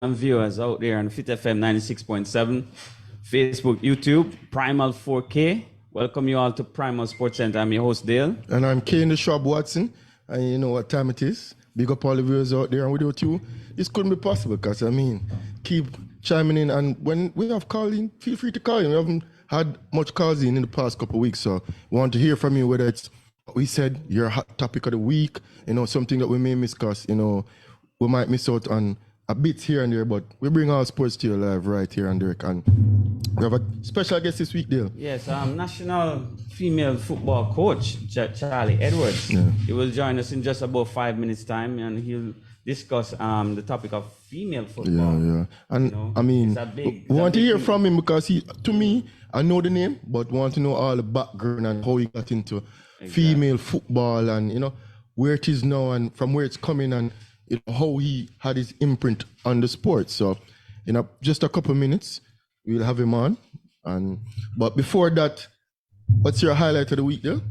and viewers out there on Fit FM 96.7, Facebook, YouTube, Primal 4K. Welcome you all to Primal Sports Center. I'm your host, Dale. And I'm Kane the Shrub Watson. And you know what time it is. Big up all the viewers out there. And without you, this couldn't be possible because, keep chiming in. And when we have called in, feel free to call in. We haven't had much calls in the past couple of weeks. So we want to hear from you, whether it's what we said, your hot topic of the week, something that we may miss because, we might miss out on a bit here and there, but we bring our sports to you live right here on Derek. And we have a special guest this week, Dale. Yes, national female football coach, Charlie Edwards. Yeah. He will join us in just about 5 minutes' time, and he'll discuss the topic of female football. Yeah. And we want to hear from him because to me, I know the name, but want to know all the background and how he got into female football and, where it is now and from where it's coming and how he had his imprint on the sport. So, just a couple of minutes, we'll have him on. But before that, what's your highlight of the week, there?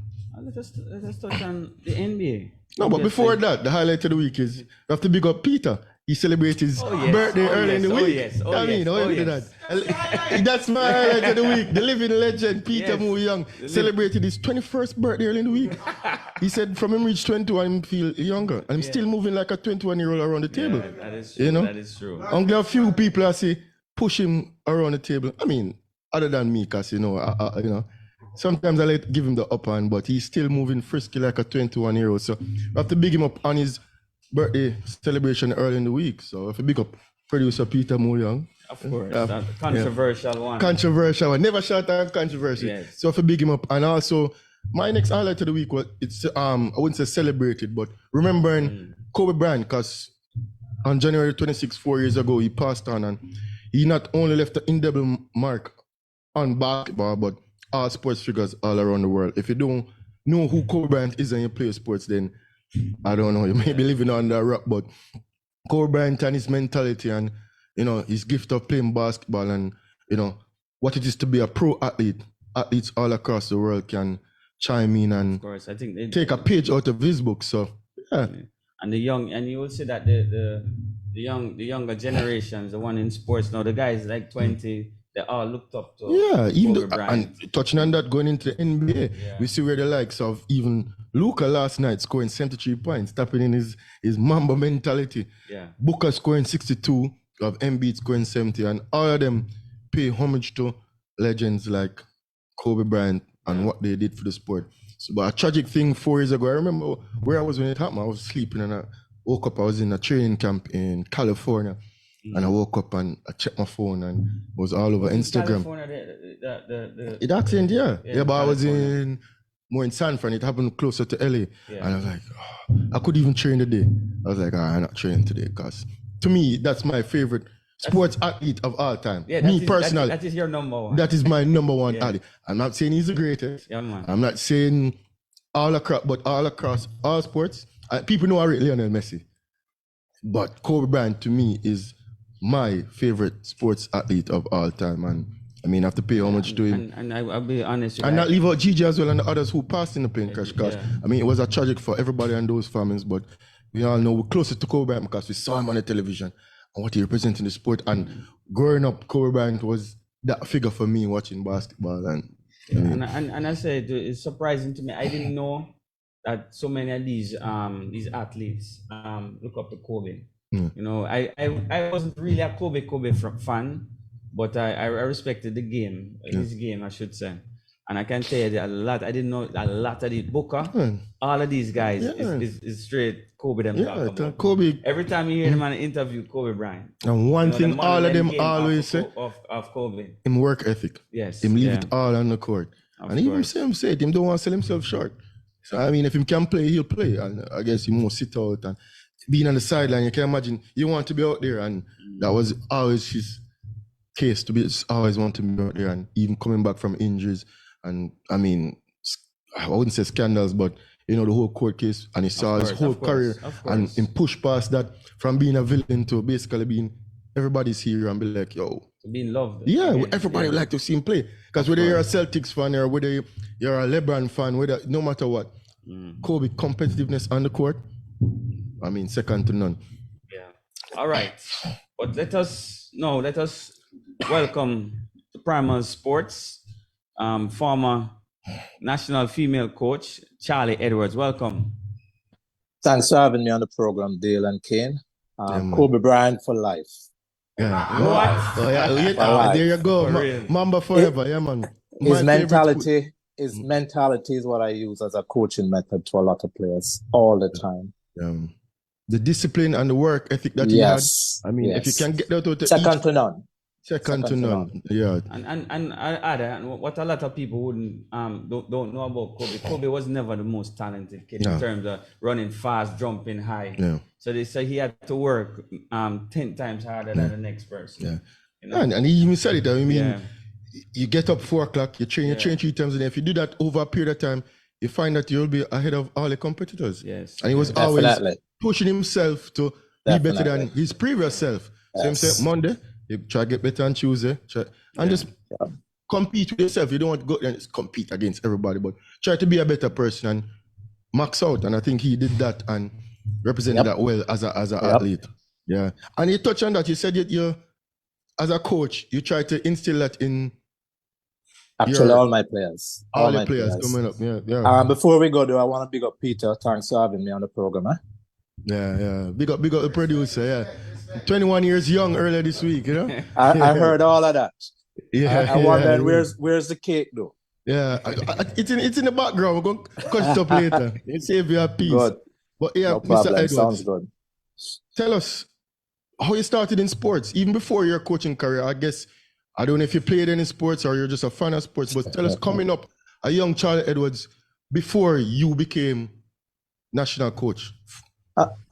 Let us touch on the NBA. No, but before that, the highlight of the week is we have to big up Peter. He celebrated his birthday early in the week. That's my highlight of the week. The living legend, Peter Moore Young, celebrated his 21st birthday early in the week. He said from him reach 21, I feel younger. I'm still moving like a 21-year-old around the table. That is true. That is true. I'm glad a few people I see push him around the table. Other than me, because, sometimes I give him the upper hand, but he's still moving frisky like a 21-year-old. So we have to big him up on his birthday celebration early in the week. So if you big up producer Peter Moore Young. Of course, that controversial one. Controversial one. Never shut down controversy. Yes. So if you big him up. And also, my next highlight of the week was, it's I wouldn't say celebrated, but remembering Kobe Bryant, because on January 26, 4 years ago, he passed on and he not only left an indelible mark on basketball, but all sports figures all around the world. If you don't know who Kobe Bryant is and you play sports, then I don't know, you may be living under a rock, but Kobe Bryant and his mentality and, his gift of playing basketball and, what it is to be a pro athlete, athletes all across the world can chime in and of course, I think take a page out of his book. So, yeah. And you will see that the younger generations, the one in sports now, the guys like 20, they all looked up to. Yeah, even and touching on that, going into the NBA, we see where the likes of even Luka last night scoring 73 points, tapping in his Mamba mentality. Yeah. Booker scoring 62, of Embiid scoring 70, and all of them pay homage to legends like Kobe Bryant and what they did for the sport. So, but a tragic thing 4 years ago, I remember where I was when it happened. I was sleeping and I woke up. I was in a training camp in California. And I woke up and I checked my phone and it was all over Instagram. It happened, yeah. But I was more in San Fran. It happened closer to LA. Yeah. And I was like, I could even train today. I was like, I'm not training today because to me, that's my favorite sports athlete of all time. Yeah, me personally. That is your number one. That is my number one athlete. I'm not saying he's the greatest. Yeah, man. I'm not saying all across all sports. People know I rate Lionel Messi. But Kobe Bryant to me is my favorite sports athlete of all time, and I have to pay homage to him. And I'll be honest, and not leave out Gigi as well and the others who passed in the plane crash. Because it was a tragic for everybody and those families. But we all know we're closer to Kobe Bryant because we saw him on the television and what he represented in the sport. And growing up, Kobe Bryant was that figure for me watching basketball. And I said it's surprising to me. I didn't know that so many of these athletes look up to Kobe. I wasn't really a Kobe fan, but I respected the game, his game, I should say. And I can tell you that a lot. I didn't know a lot of the Booker, all of these guys is straight Kobe them. Kobe. Every time you hear them on an interview, Kobe Bryant. And one thing all of them always say of Kobe. Him work ethic. Yes. Him leave it all on the court. And even him said him don't want to sell himself short. So if he can play, he'll play. And I guess he must sit out and being on the sideline. You can imagine you want to be out there, and that was always his case to be always want to be out there, and even coming back from injuries. And I wouldn't say scandals, but the whole court case, and he saw his whole career and him push past that from being a villain to basically being everybody's hero and be like, yo. Being loved. Yeah, everybody would like to see him play. Because whether you're a Celtics fan or whether you're a LeBron fan, no matter what, Kobe competitiveness on the court, second to none. Yeah. All right. But let us welcome to Primal Sports, former national female coach, Charlie Edwards. Welcome. Thanks for having me on the program, Dale and Kane. Kobe Bryant for life. Yeah. What? There you go. For real. Mamba forever, yeah, man. His mentality is what I use as a coaching method to a lot of players all the time. The discipline and the work ethic that he had. I mean, if you can get that out of second to none. Second to none. Yeah. And what a lot of people wouldn't don't know about Kobe. Kobe was never the most talented kid in terms of running fast, jumping high. Yeah. So they say he had to work 10 times harder than the next person. Yeah. You know? And he even said it. I mean, you get up 4 o'clock, you train 3 times a day. If you do that over a period of time, you find that you'll be ahead of all the competitors. Yes. And he was always pushing himself to be better than his previous self. So he said Monday, you try to get better on Tuesday. And just compete with yourself. You don't want to go there and just compete against everybody, but try to be a better person and max out. And I think he did that and represented that well as an athlete. Yeah. And you touched on that. You said you as a coach, you try to instill that in all my players. All the players coming up. Yeah. Before we go though, I want to big up Peter. Thanks for having me on the program. Yeah. Big up the producer, yeah. 21 years young earlier this week, you know? I heard all of that. Yeah. I wondered where's the cake though? Yeah. It's in the background. We're going to cut it up later. You save your piece. Good. But yeah, no Mr. problem. Edwards, Sounds good. Tell us how you started in sports, even before your coaching career. I guess, I don't know if you played any sports or you're just a fan of sports, but tell us, coming up, a young Charlie Edwards, before you became national coach.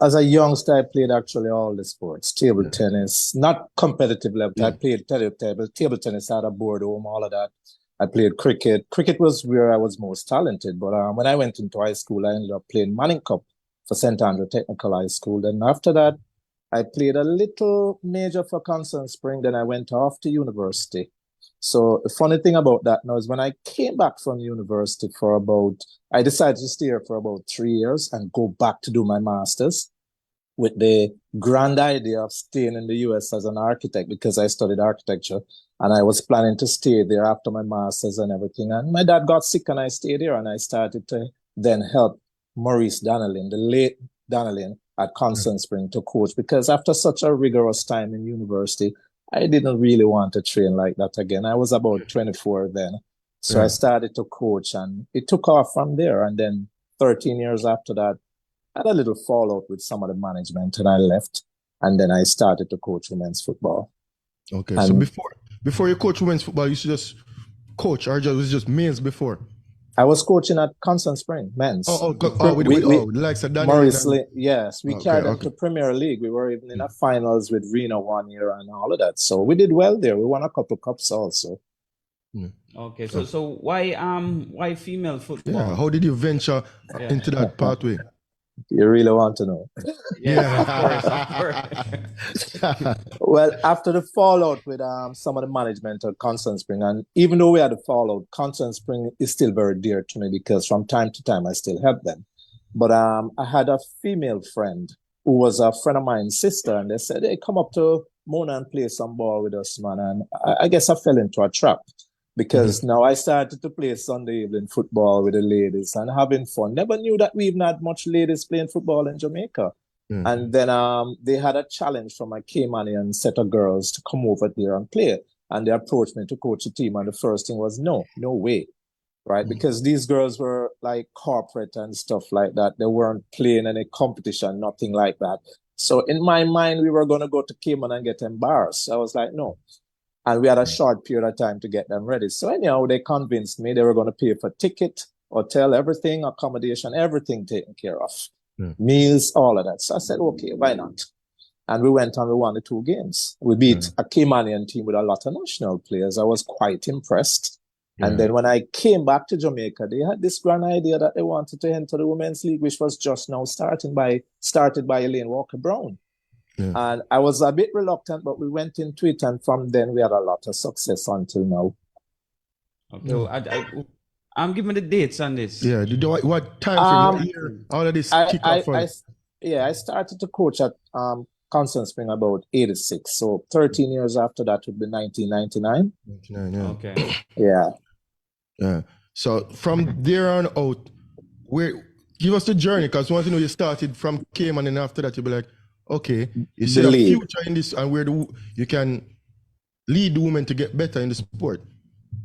As a youngster, I played actually all the sports. Table tennis, not competitive level. I played table tennis at a board home, all of that. I played cricket. Cricket was where I was most talented. But when I went into high school, I ended up playing Manning Cup for St. Andrew Technical High School. Then after that, I played a little major for Constant Spring. Then I went off to university. So the funny thing about that now is when I came back from university I decided to stay here for about 3 years and go back to do my master's with the grand idea of staying in the US as an architect because I studied architecture and I was planning to stay there after my master's and everything. And my dad got sick and I stayed here and I started to then help Maurice Donnelly, the late Donnelly at Constant Spring to coach because after such a rigorous time in university, I didn't really want to train like that again. I was about 24 then. So I started to coach and it took off from there. And then 13 years after that, I had a little fallout with some of the management and I left. And then I started to coach women's football. Okay. And so before you coach women's football, you used to just coach or was it just men's before? I was coaching at Constant Spring, men's. With the likes of Daniel. Maurice, yes. We carried them to Premier League. We were even in the finals with Reno one year and all of that. So we did well there. We won a couple cups also. Okay, so why female football? Yeah, how did you venture into that pathway? You really want to know? Of course. Well, after the fallout with some of the management at Constant Spring, and even though we had a fallout, Constant Spring is still very dear to me because from time to time I still help them. But I had a female friend who was a friend of mine's sister, and they said, "Hey, come up to Mona and play some ball with us, man." And I guess I fell into a trap. Because now I started to play Sunday evening football with the ladies and having fun. Never knew that we even had much ladies playing football in Jamaica. And then they had a challenge from a Caymanian set of girls to come over there and play. And they approached me to coach a team. And the first thing was, no way. Right? Because these girls were like corporate and stuff like that. They weren't playing any competition, nothing like that. So in my mind, we were going to go to Cayman and get embarrassed. I was like, no. And we had a short period of time to get them ready. So anyhow, they convinced me they were going to pay for ticket, hotel, everything, accommodation, everything taken care of. Meals, all of that. So I said, okay, why not? And we went and we won the 2 games. We beat a Caymanian team with a lot of national players. I was quite impressed. And then when I came back to Jamaica, they had this grand idea that they wanted to enter the Women's League, which was just now started by Elaine Walker-Brown. And I was a bit reluctant, but we went into it, and from then we had a lot of success until now. Okay, well, I'm giving the dates on this. Yeah, what time frame, what year, all of this kick off? I started to coach at Constant Spring about 86. So 13 years after that would be 1999. 99, yeah. Okay. Yeah. Yeah. So from there on out, give us the journey, because once you know you started from Cayman, and after that you'll be like, okay, you see The a league. future in this, and where you can lead the women to get better in the sport.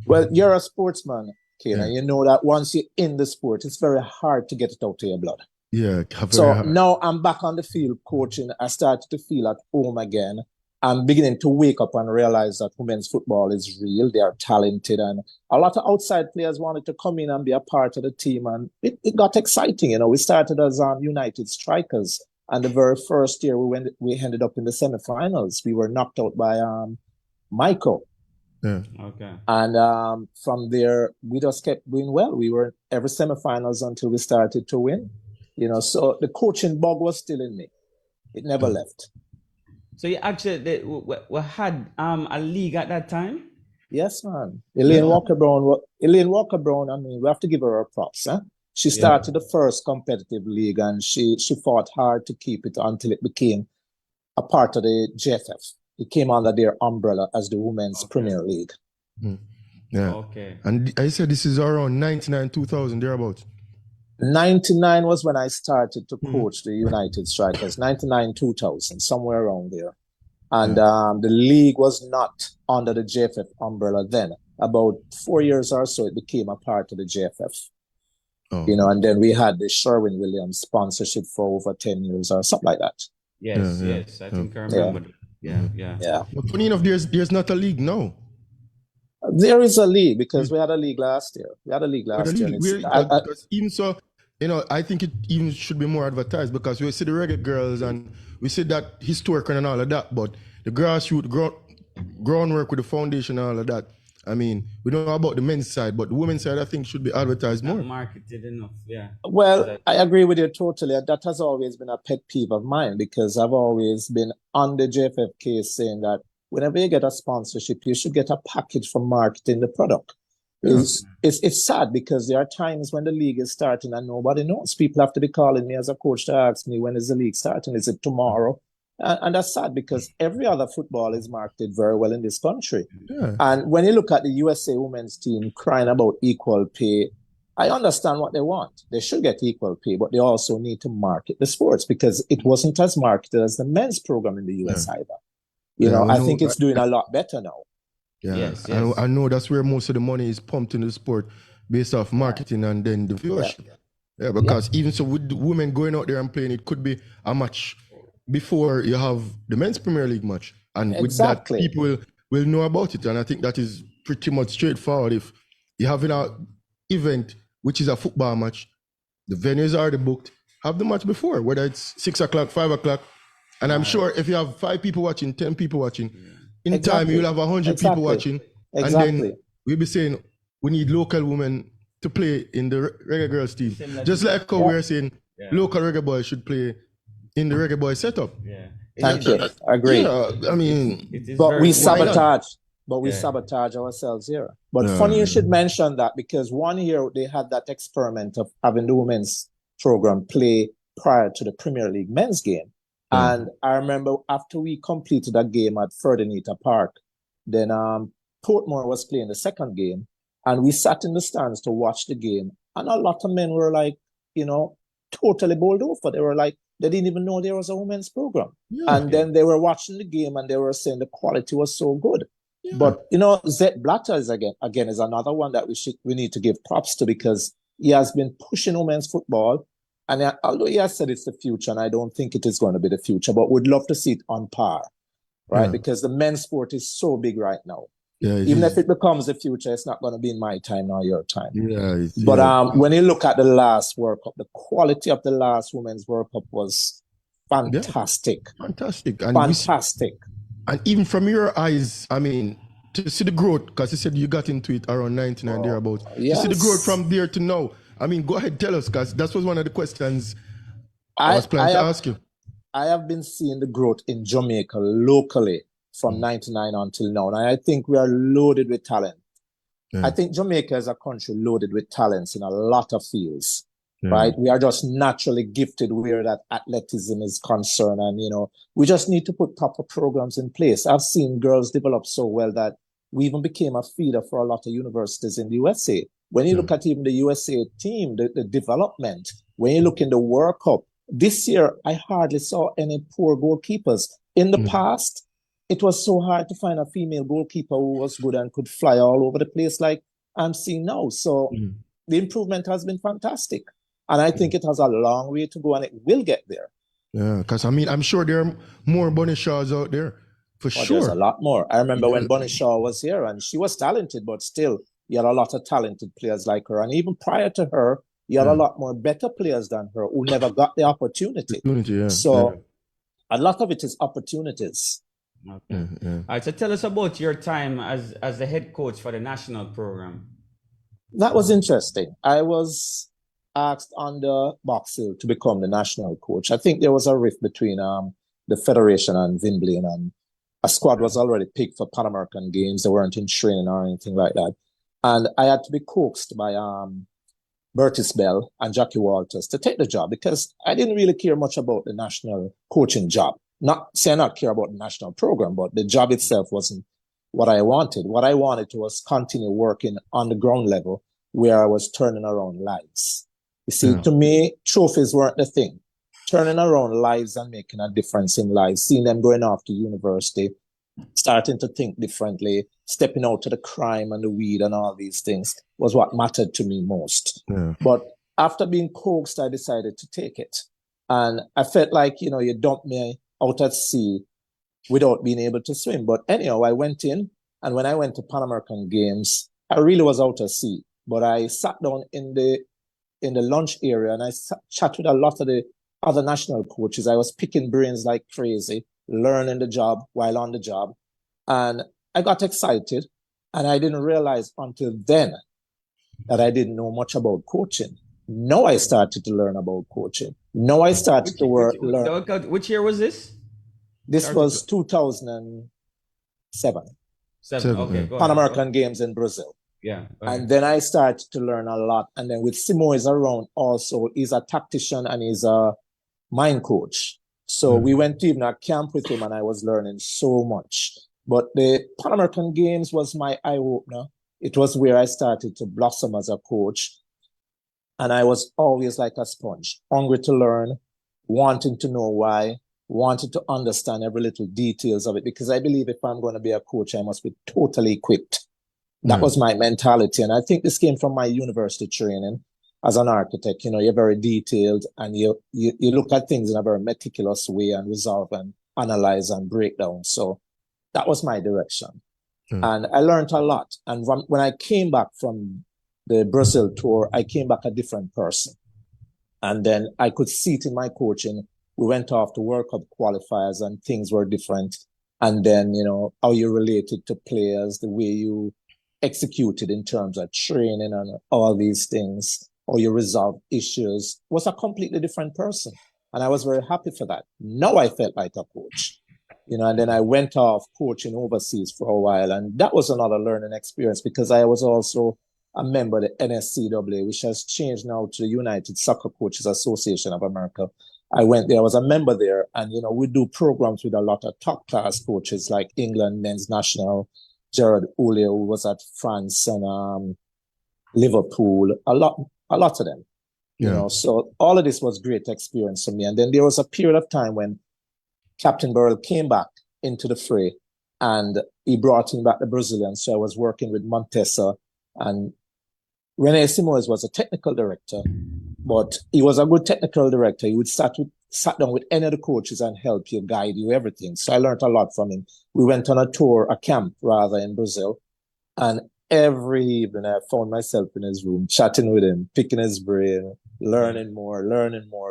Well, you're a sportsman, Kane, Yeah. and you know that once you're in the sport, it's very hard to get it out of your blood. Yeah. So now I'm back on the field coaching. I started to feel at home again. I'm beginning to wake up and realize that women's football is real. They are talented, and a lot of outside players wanted to come in and be a part of the team. And it got exciting. You know, we started as United Strikers, and the very first year we ended up in the semifinals. We were knocked out by Michael. Yeah. Okay. And from there, we just kept doing well. We were every semifinals until we started to win. You know, so the coaching bug was still in me. It never left. So you actually we had a league at that time? Yes, man. Elaine Walker Brown, I mean, we have to give her props. Huh? She started the first competitive league, and she fought hard to keep it until it became a part of the JFF. It came under their umbrella as the Women's Premier League. Yeah. Okay. And I said this is around 99, 2000, thereabouts. 99 was when I started to coach the United Strikers. 99, 2000, somewhere around there. And the league was not under the JFF umbrella then. About 4 years or so, it became a part of the JFF. Oh. You know, and then we had the Sherwin-Williams sponsorship for over 10 years or something like that. Yes. I think I remember. Yeah. But funny enough, there's not a league now. There is a league, because we had a league last year. Because even so, you know, I think it even should be more advertised, because we see the reggae girls and we see that historical and all of that, but the grassroots groundwork with the foundation and all of that. I mean, we don't know about the men's side, but the women's side, I think, should be advertised more. Not marketed enough, yeah. Well, I agree with you totally. That has always been a pet peeve of mine, because I've always been on the JFF case saying that whenever you get a sponsorship, you should get a package for marketing the product. It's sad, because there are times when the league is starting and nobody knows. People have to be calling me as a coach to ask me, when is the league starting? Is it tomorrow? And that's sad, because every other football is marketed very well in this country. Yeah. And when you look at the USA women's team crying about equal pay, I understand what they want. They should get equal pay, but they also need to market the sports, because it wasn't as marketed as the men's program in the US either. You know, I think it's doing a lot better now. Yeah, yes. I know that's where most of the money is pumped into the sport, based off marketing and then the viewership. Yeah, because even so, with the women going out there and playing, it could be a match before you have the men's Premier League match, and with that, people will know about it. And I think that is pretty much straightforward. If you're having an event which is a football match, the venues are already booked. Have the match before, whether it's 6 o'clock, 5 o'clock, and I'm sure if you have 5 people watching, 10 people watching. In time, you'll have 100 people watching. And then we'll be saying, we need local women to play in the Reggae Girls team. Just like how we're saying local Reggae boys should play in the Reggae boy setup. Yeah. Thank you. I agree. Yeah, I mean, but we sabotage. But we sabotage ourselves here. But funny you should mention that, because 1 year they had that experiment of having the women's program play prior to the Premier League men's game. And I remember after we completed a game at Ferdinand Park, then Portmore was playing the second game, and we sat in the stands to watch the game. And a lot of men were like, you know, totally bowled over. They were like, they didn't even know there was a women's program. Then they were watching the game and they were saying the quality was so good. But, you know, Zed Blatter is again is another one that we need to give props to, because he has been pushing women's football. And although he has said it's the future, and I don't think it is going to be the future, but we'd love to see it on par, right? Because the men's sport is so big right now. Yeah, even if it becomes the future, it's not going to be in my time nor your time. But when you look at the last World Cup, the quality of the last Women's World Cup was fantastic. Fantastic. And even from your eyes, I mean, to see the growth, because you said you got into it around 99 thereabouts. To see the growth from there to now. I mean, go ahead, tell us, because that was one of the questions I was planning to ask you. I have been seeing the growth in Jamaica locally from 99 until now. And I think we are loaded with talent. I think Jamaica is a country loaded with talents in a lot of fields. right? We are just naturally gifted where that athleticism is concerned. And, we just need to put proper programs in place. I've seen girls develop so well that we even became a feeder for a lot of universities in the USA. When you look at even the USA team, the development, when you look in the World Cup, this year, I hardly saw any poor goalkeepers. In the past, it was so hard to find a female goalkeeper who was good and could fly all over the place like I'm seeing now. So the improvement has been fantastic. And I think it has a long way to go, and it will get there. Yeah, because I'm sure there are more Bunny Shaws out there, for sure. There's a lot more. I remember when Bunny Shaw was here, and she was talented, but still, you had a lot of talented players like her. And even prior to her, you had a lot more better players than her who never got the opportunity. So a lot of it is opportunities. Okay. All right, so tell us about your time as the head coach for the national program. That was interesting. I was asked under Box Hill to become the national coach. I think there was a rift between the Federation and Vin Blaine, and a squad was already picked for Pan American Games. They weren't in training or anything like that. And I had to be coaxed by Bertis Bell and Jackie Walters to take the job because I didn't really care much about the national coaching job. Not saying I not care about the national program, but the job itself wasn't what I wanted. What I wanted was continue working on the ground level where I was turning around lives. You see, to me, trophies weren't the thing. Turning around lives and making a difference in lives, seeing them going off to university, starting to think differently, stepping out to the crime and the weed and all these things was what mattered to me most. But after being coaxed, I decided to take it. And I felt like, you dumped me out at sea without being able to swim. But anyhow, I went in, and when I went to Pan American Games, I really was out at sea. But I sat down in the lunch area and I chatted with a lot of the other national coaches. I was picking brains like crazy, learning the job while on the job. And I got excited, and I didn't realize until then that I didn't know much about coaching. Now I started to learn about coaching. Now I started to learn. Which year was this? This was 2007. Okay. Pan American Games in Brazil. Yeah. And then I started to learn a lot. And then with Simo is around also, he's a tactician and he's a mind coach. So we went to even a camp with him, and I was learning so much. But the Pan American Games was my eye-opener. It was where I started to blossom as a coach. And I was always like a sponge, hungry to learn, wanting to know why, wanted to understand every little details of it. Because I believe if I'm going to be a coach, I must be totally equipped. That was my mentality. And I think this came from my university training as an architect. You're very detailed, and you look at things in a very meticulous way and resolve and analyze and break down. So that was my direction. And I learned a lot. And when I came back from the Brazil tour, I came back a different person. And then I could see it in my coaching. We went off to World Cup qualifiers and things were different. And then, how you related to players, the way you executed in terms of training and all these things, or you resolve issues, was a completely different person. And I was very happy for that. Now I felt like a coach, and then I went off coaching overseas for a while. And that was another learning experience because I was also a member of the NSCAA, which has changed now to the United Soccer Coaches Association of America. I went there, I was a member there, and, we do programs with a lot of top class coaches like England men's national, Gerard Houllier, who was at France and Liverpool, a lot of them. So all of this was great experience for me. And then there was a period of time when Captain Burrell came back into the fray, and he brought in back the Brazilians. So I was working with Montesa, and Rene Simoes was a technical director, but he was a good technical director. He would sat down with any of the coaches and help you, guide you, everything. So I learned a lot from him. We went on a camp rather, in Brazil. And every evening I found myself in his room, chatting with him, picking his brain, learning more,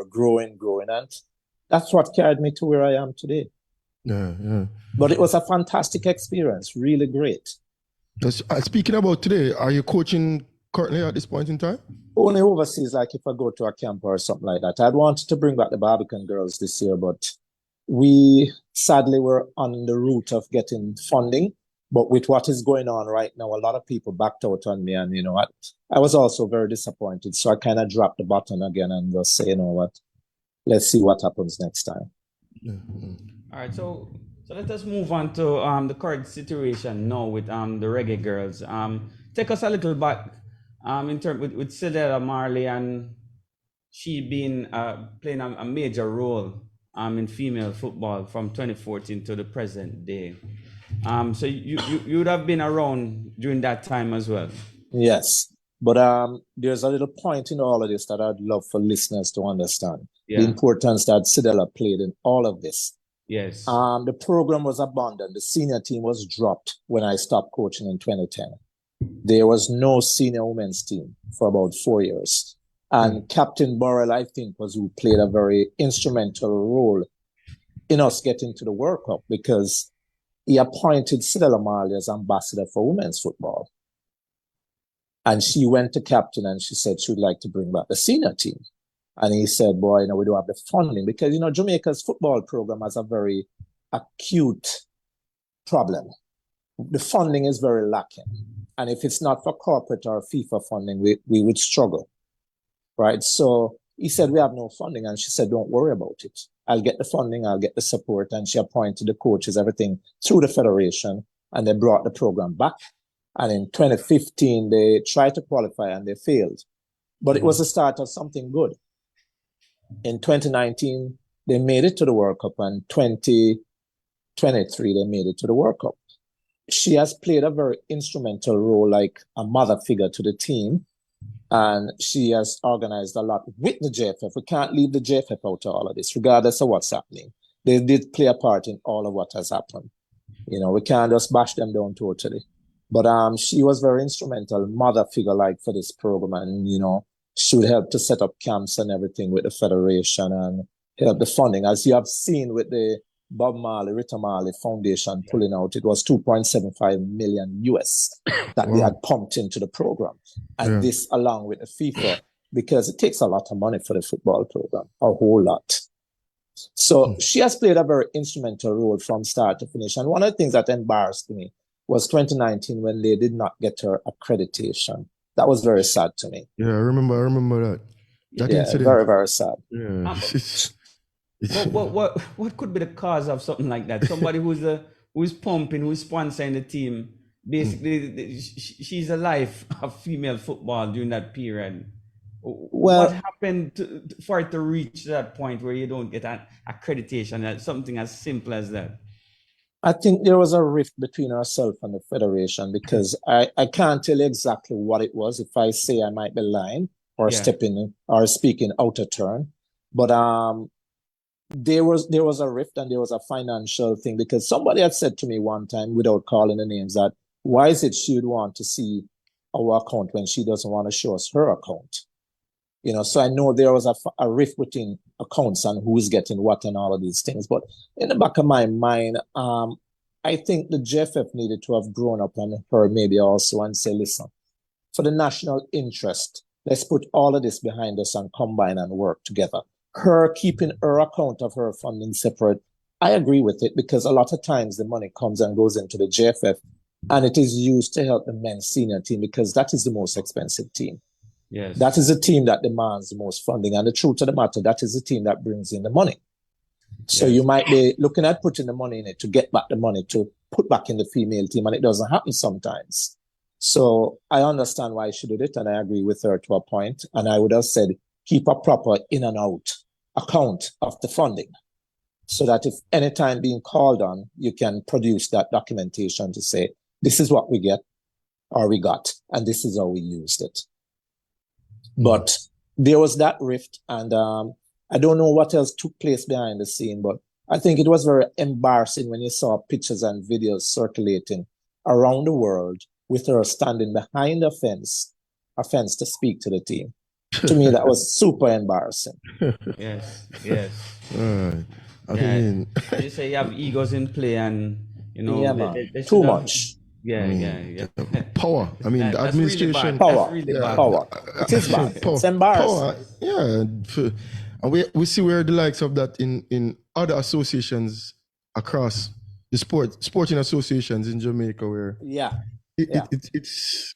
growing. And that's what carried me to where I am today. But it was a fantastic experience, really great. Speaking about today, are you coaching currently at this point in time? Only overseas, like if I go to a camp or something like that. I'd wanted to bring back the Barbican girls this year, but we sadly were on the route of getting funding. But with what is going on right now, a lot of people backed out on me, and I was also very disappointed. So I kind of dropped the button again and just say, you know what, let's see what happens next time. All right, so let us move on to the current situation now with the Reggae Girls. Take us a little back in terms with Cedella Marley, and she being playing a major role in female football from 2014 to the present day. So you would have been around during that time as well. Yes, but there's a little point in all of this that I'd love for listeners to understand. Yeah. The importance that Cedella played in all of this. Yes. The program was abandoned. The senior team was dropped when I stopped coaching in 2010. There was no senior women's team for about 4 years. And Captain Burrell, I think, was who played a very instrumental role in us getting to the World Cup, because he appointed Cedella Marley as ambassador for women's football. And she went to captain and she said she would like to bring back the senior team. And he said, boy, we don't have the funding, because, Jamaica's football program has a very acute problem. The funding is very lacking. And if it's not for corporate or FIFA funding, we would struggle, right? So he said, we have no funding. And she said, don't worry about it. I'll get the funding, I'll get the support. And she appointed the coaches, everything through the federation, and they brought the program back. And in 2015, they tried to qualify and they failed. But it was the start of something good. In 2019, they made it to the World Cup, and 2023, they made it to the World Cup. She has played a very instrumental role, like a mother figure to the team, and she has organized a lot with the JFF. We can't leave the JFF out of all of this, regardless of what's happening. They did play a part in all of what has happened. We can't just bash them down totally. But she was very instrumental, mother figure like for this program, and she would help to set up camps and everything with the federation and help the funding. As you have seen with the Bob Marley, Rita Marley Foundation pulling out, it was 2.75 million US that they had pumped into the program. And this along with the FIFA, because it takes a lot of money for the football program, a whole lot. So she has played a very instrumental role from start to finish. And one of the things that embarrassed me was 2019 when they did not get her accreditation. That was very sad to me. Yeah, I remember that. That incident. Very, very sad. Yeah. What could be the cause of something like that? Somebody who's pumping, who's sponsoring the team. Basically, she's a life of female football during that period. Well, what happened for it to reach that point where you don't get an accreditation? Something as simple as that. I think there was a rift between herself and the federation, because I can't tell you exactly what it was. If I say, I might be lying or stepping or speaking out of turn. But there was a rift and there was a financial thing, because somebody had said to me one time, without calling the names, that why is it she would want to see our account when she doesn't want to show us her account? So I know there was a rift between accounts and who's getting what and all of these things. But in the back of my mind, I think the JFF needed to have grown up on her maybe also and say, listen, for the national interest, let's put all of this behind us and combine and work together. Her keeping her account of her funding separate, I agree with it, because a lot of times the money comes and goes into the JFF and it is used to help the men's senior team, because that is the most expensive team. Yes. That is the team that demands the most funding. And the truth of the matter, that is the team that brings in the money. So you might be looking at putting the money in it to get back the money to put back in the female team, and it doesn't happen sometimes. So I understand why she did it, and I agree with her to a point. And I would have said, keep a proper in and out account of the funding, so that if any time being called on, you can produce that documentation to say, this is what we get or we got, and this is how we used it. But there was that rift, and I don't know what else took place behind the scene, but I think it was very embarrassing when you saw pictures and videos circulating around the world with her standing behind a fence to speak to the team. To me, that was super embarrassing. Yes. I mean, you say you have egos in play, and they too much. Yeah. Power. I mean, the administration. Really bad. Power. It is bad. It's embarrassing. Power. And we see where the likes of that in other associations across the sporting associations in Jamaica where Yeah, it's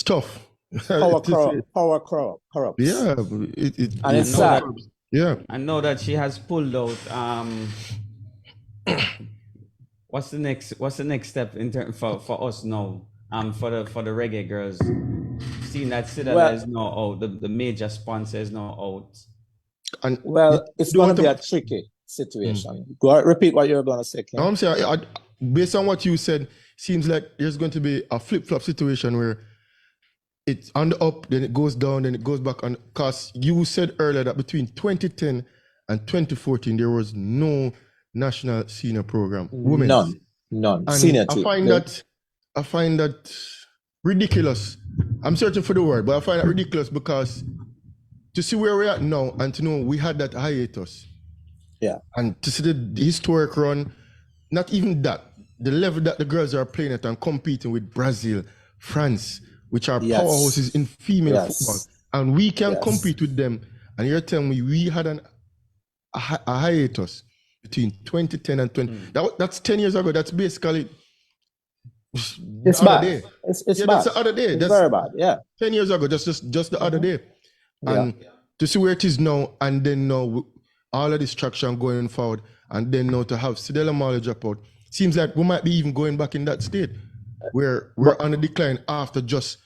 tough. power to say. corrupts. Yeah, And it's know sad. that- Yeah. I know that she has pulled out. What's the next step in for us now? For the reggae girls, seeing that Citadel is now out, the major sponsor is now out. And it's going to be a tricky situation. Go ahead, repeat what you're going to say, Ken. I'm saying, based on what you said, seems like there's going to be a flip-flop situation where it's on the up, then it goes down, then it goes back on. Because you said earlier that between 2010 and 2014, there was no national senior program. Women's. None. And Senior I team. find that ridiculous. I'm searching for the word, but I find that ridiculous because to see where we're at now and to know we had that hiatus. Yeah. And to see the historic run, not even that, the level that the girls are playing at and competing with Brazil, France, which are powerhouses in female football. And we can compete with them. And you're telling me we had a hiatus between 2010 and 20. That's 10 years ago. That's basically it's bad. Day. It's bad. That's the other day. It's very bad. Yeah. 10 years ago, just the other day. And to see where it is now, and then now all of this traction going forward, and then now to have Cedella Marley drop out, seems like we might be even going back in that state where we're on a decline after just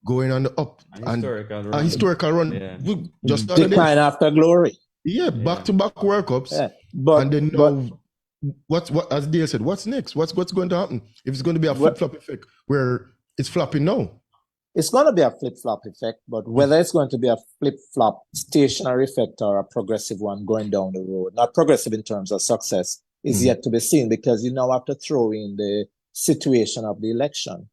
going on the up. A historical run. Yeah. Just decline after glory. Yeah, back-to-back World Cups. Yeah. And then now, what as Dale said, what's next? What's going to happen? If it's going to be a flip-flop effect where it's flopping now? It's going to be a flip-flop effect, but whether it's going to be a flip-flop stationary effect or a progressive one going down the road, not progressive in terms of success, is yet to be seen, because you now have to throw in the situation of the election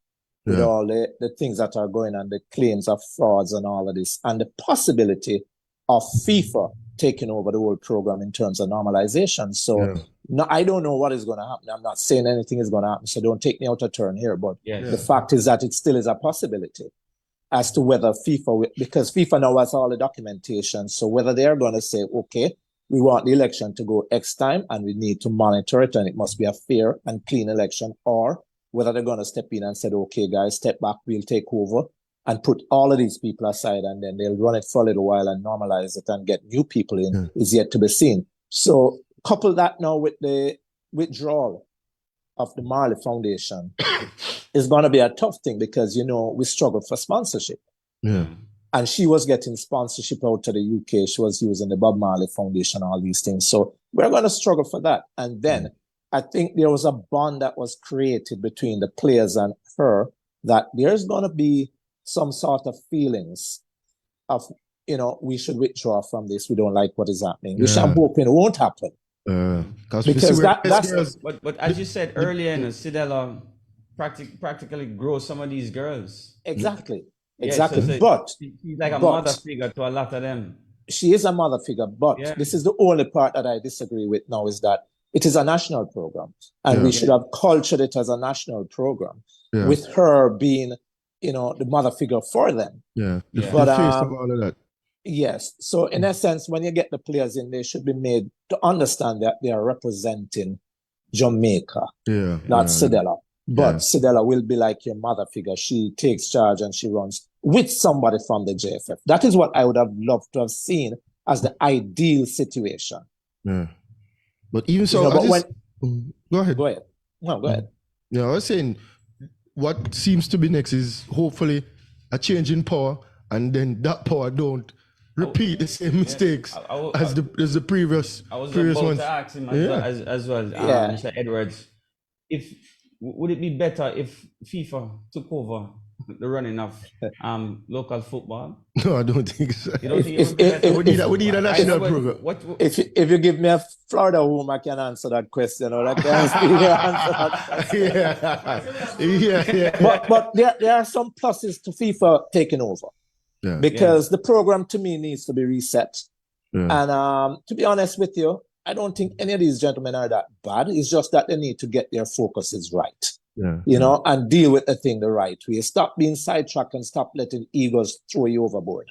with all the things that are going on, the claims of frauds and all of this, and the possibility of FIFA taking over the whole program in terms of normalization. So no, I don't know what is going to happen. I'm not saying anything is going to happen, so don't take me out of turn here. But the fact is that it still is a possibility as to whether FIFA, because FIFA now has all the documentation, so whether they're going to say, okay, we want the election to go X time and we need to monitor it and it must be a fair and clean election, or whether they're going to step in and say, okay, guys, step back, we'll take over and put all of these people aside, and then they'll run it for a little while and normalize it and get new people in is yet to be seen. So couple that now with the withdrawal of the Marley Foundation is going to be a tough thing, because, we struggle for sponsorship. Yeah. And she was getting sponsorship out to the UK. She was using the Bob Marley Foundation, all these things. So we're going to struggle for that. And then I think there was a bond that was created between the players and her, that there's going to be some sort of feelings of, we should withdraw from this. We don't like what is happening, which I'm hoping won't happen. Because that's but as you said earlier, Cedella practically grows some of these girls. Exactly. So but she's like a mother figure to a lot of them. She is a mother figure, but this is the only part that I disagree with now, is that it is a national program, and we should have cultured it as a national program, with her being, the mother figure for them. But the face of all of that. Yes. So in essence, when you get the players in, they should be made to understand that they are representing Jamaica, not Cedella. But Cedella will be like your mother figure. She takes charge and she runs with somebody from the JFF. That is what I would have loved to have seen as the ideal situation. Yeah. But even so, go ahead. No, go ahead. Yeah, I was saying what seems to be next is hopefully a change in power, and then that power don't repeat the same mistakes as the previous ones. I was about to ask him as well, Mr. Edwards, would it be better if FIFA took over the running of local football? No, I don't think so. You don't think it would be better? We need a national program. If you give me a Florida home, I can answer that question, or I can answer that question. But there are some pluses to FIFA taking over. Because the program, to me, needs to be reset. And to be honest with you, I don't think any of these gentlemen are that bad. It's just that they need to get their focuses right, and deal with the thing the right way. Stop being sidetracked and stop letting egos throw you overboard,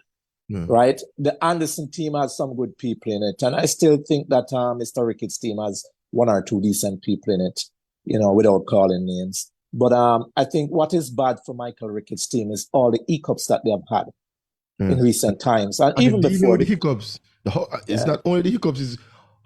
right? The Anderson team has some good people in it. And I still think that Mr. Ricketts' team has one or two decent people in it. without calling names. But I think what is bad for Michael Ricketts' team is all the hiccups that they have had in recent times. And even before the hiccups, it's not only the hiccups, it's